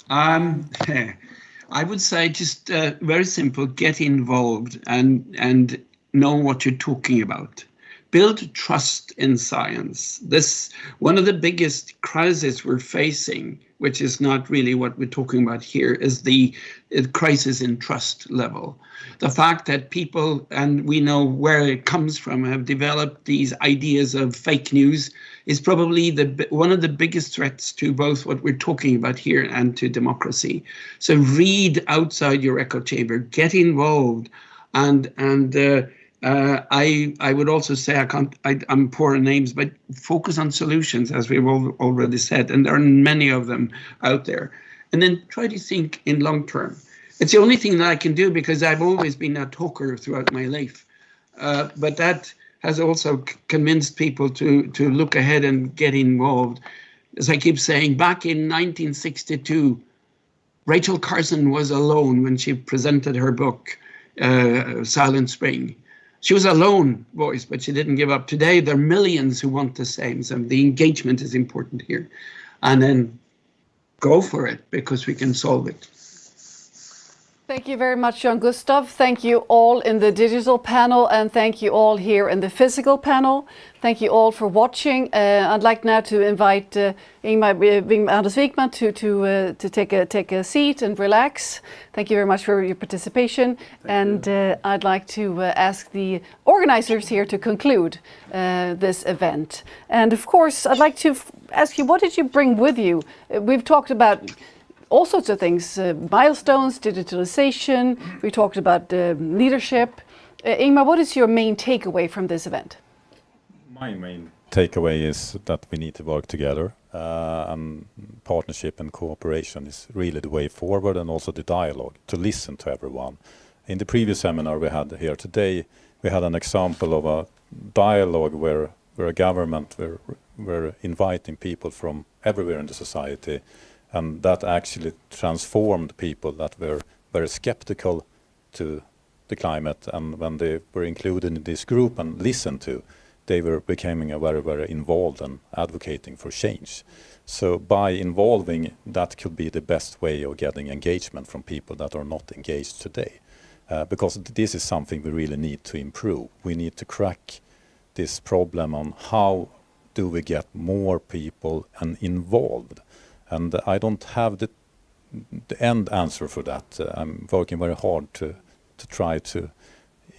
I would say just very simple, get involved and know what you're talking about. Build trust in science. This one of the biggest crises we're facing, which is not really what we're talking about here, is the crisis in trust level. The fact that people, and we know where it comes from, have developed these ideas of fake news is probably one of the biggest threats to both what we're talking about here and to democracy. So read outside your echo chamber, get involved, and I would also say I'm poor in names, but focus on solutions, as we've already said, and there are many of them out there. And then try to think in long term. It's the only thing that I can do because I've always been a talker throughout my life. But that has also convinced people to look ahead and get involved. As I keep saying, back in 1962, Rachel Carson was alone when she presented her book, Silent Spring. She was a lone voice, but she didn't give up. Today, there are millions who want the same. So the engagement is important here. And then go for it, because we can solve it. Thank you very much, Jan-Gustav. Thank you all in the digital panel, and thank you all here in the physical panel. Thank you all for watching. I'd like now to invite Ingmar Anders Wijkman to take a seat and relax. Thank you very much for your participation. I'd like to ask the organizers here to conclude this event. And of course, I'd like to ask you, what did you bring with you? We've talked about all sorts of things, milestones, digitalization, we talked about leadership. Ingmar, what is your main takeaway from this event? My main takeaway is that we need to work together. and partnership and cooperation is really the way forward, and also the dialogue, to listen to everyone. In the previous seminar we had here today, we had an example of a dialogue where a government were inviting people from everywhere in the society, and that actually transformed people that were very skeptical to the climate, and when they were included in this group and listened to, they were becoming very, very involved and advocating for change. So by involving, that could be the best way of getting engagement from people that are not engaged today. Because this is something we really need to improve. We need to crack this problem on how do we get more people involved. And I don't have the end answer for that. I'm working very hard to try to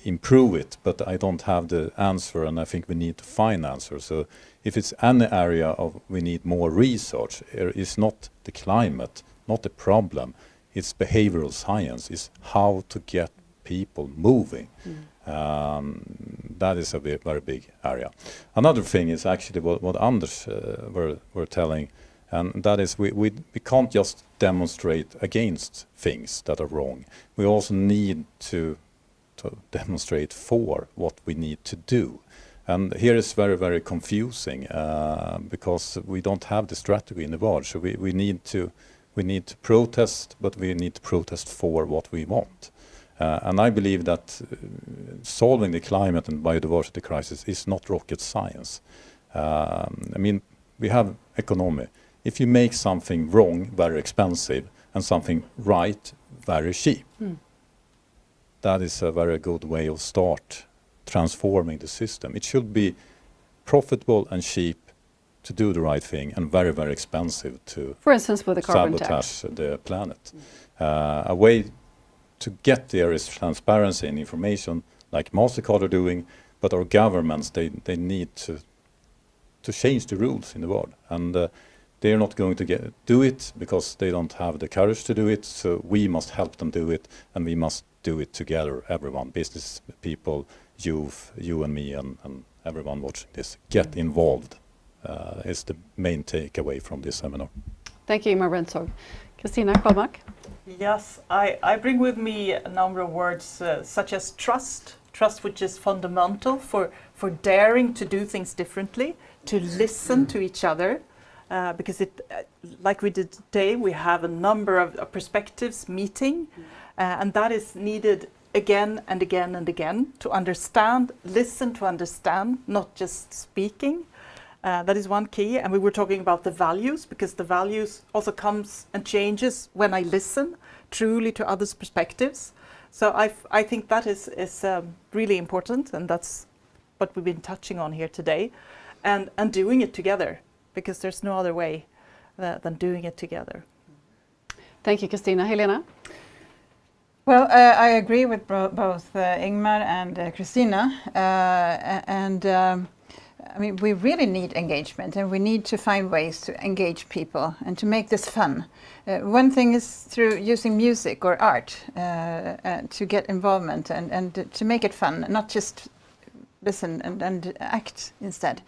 improve it, but I don't have the answer, and I think we need to find answers. So if it's any area of we need more research, it's not the climate, not the problem, it's behavioral science, it's how to get people moving. That is a very big area. Another thing is actually what Anders were telling, and that is we can't just demonstrate against things that are wrong. We also need to demonstrate for what we need to do. And here is very, very confusing because we don't have the strategy in the world. So we need to protest, but we need to protest for what we want. And I believe that solving the climate and biodiversity crisis is not rocket science. I mean, we have economy. If you make something wrong, very expensive, and something right, very cheap, that is a very good way of start transforming the system. It should be profitable and cheap to do the right thing, and very, very expensive to, for instance, with the carbon sabotage tax. the planet. A way to get there is transparency and information, like MasterCard are doing, but our governments, they need to change the rules in the world. And they're not going to do it because they don't have the courage to do it, so we must help them do it, and we must do it together, everyone, business people, youth, you and me, and everyone watching this. Get involved is the main takeaway from this seminar. Thank you, Ingmar Rentzhog. Christina Carlmark. Yes, I bring with me a number of words such as trust, which is fundamental for daring to do things differently, to listen to each other, because like we did today, we have a number of perspectives meeting, and that is needed again and again and again to understand, listen to understand, not just speaking. That is one key. And we were talking about the values, because the values also comes and changes when I listen truly to others' perspectives. So I think that is really important, and that's what we've been touching on here today, and doing it together, because there's no other way than doing it together. Thank you, Christina. Helena? Well, I agree with both Ingmar and Christina, I mean, we really need engagement, and we need to find ways to engage people and to make this fun. One thing is through using music or art to get involvement and to make it fun, not just listen and act instead.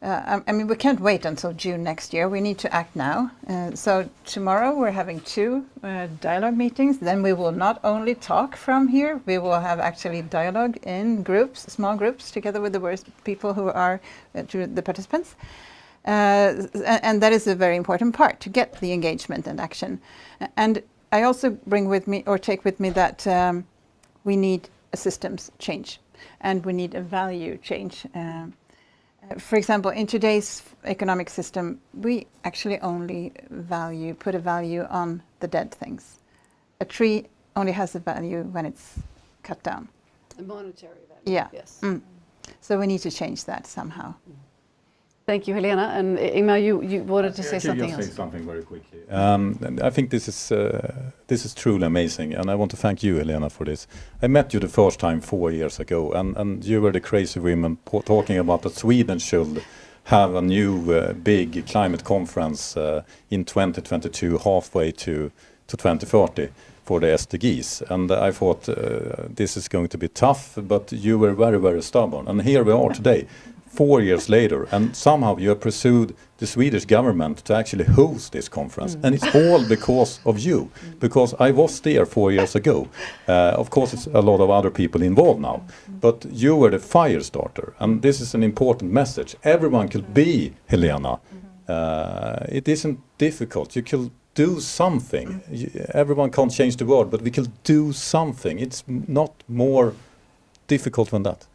I mean, we can't wait until June next year. We need to act now. So tomorrow we're having 2 dialogue meetings. Then we will not only talk from here, we will have actually dialogue in groups, small groups, together with the people who are the participants. And that is a very important part, to get the engagement and action. And I also bring with me, or take with me, that we need a systems change, and we need a value change. For example, in today's economic system, we actually only put a value on the dead things. A tree only has a value when it's cut down. A monetary value. Yeah. Yes. So we need to change that somehow. Thank you, Helena. And Ingmar, you wanted to say something else. Say something very quickly. I think this is truly amazing, and I want to thank you, Helena, for this. I met you the first time 4 years ago, and you were the crazy women talking about that Sweden should have a new big climate conference in 2022, halfway to 2030 for the SDGs. And I thought this is going to be tough, but you were very, very stubborn. And here we are today. 4 years later, and somehow you have pursued the Swedish government to actually host this conference. And it's all because of you, because I was there 4 years ago. Of course, it's a lot of other people involved now, but you were the fire starter. And this is an important message. Everyone could be Helena. It isn't difficult. You can do something. Everyone can't change the world, but we can do something. It's not more difficult than that.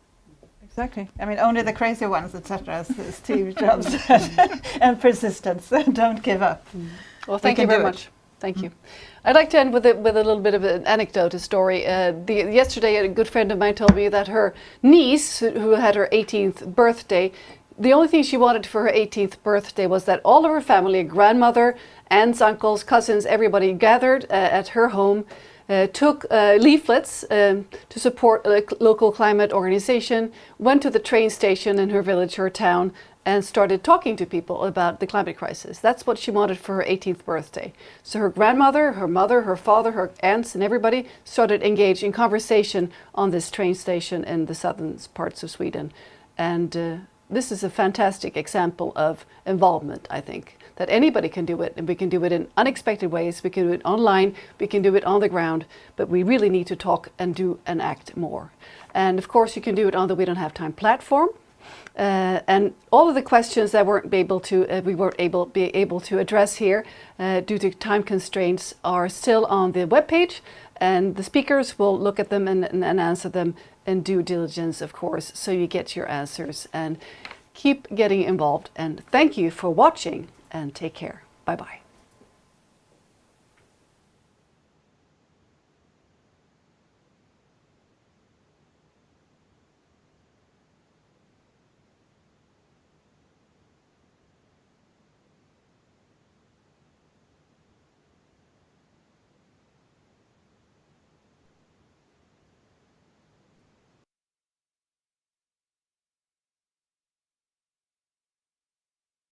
Exactly. I mean, only the crazy ones, etc., as Steve Jobs said, and persistence. Don't give up. Well, thank you very much. Thank you. I'd like to end with a little bit of an anecdote, a story. Yesterday, a good friend of mine told me that her niece, who had her 18th birthday, the only thing she wanted for her 18th birthday was that all of her family, grandmother, aunts, uncles, cousins, everybody gathered at her home, took leaflets to support a local climate organization, went to the train station in her village, her town, and started talking to people about the climate crisis. That's what she wanted for her 18th birthday. So her grandmother, her mother, her father, her aunts, and everybody started engaged in conversation on this train station in the southern parts of Sweden. And this is a fantastic example of involvement, I think, that anybody can do it, and we can do it in unexpected ways. We can do it online, we can do it on the ground, but we really need to talk and do and act more. And of course, you can do it on the We Don't Have Time platform. And all of the questions that we weren't able to address here due to time constraints are still on the webpage, and the speakers will look at them and answer them in due diligence, of course, so you get your answers. And keep getting involved, and thank you for watching, and take care. Bye-bye.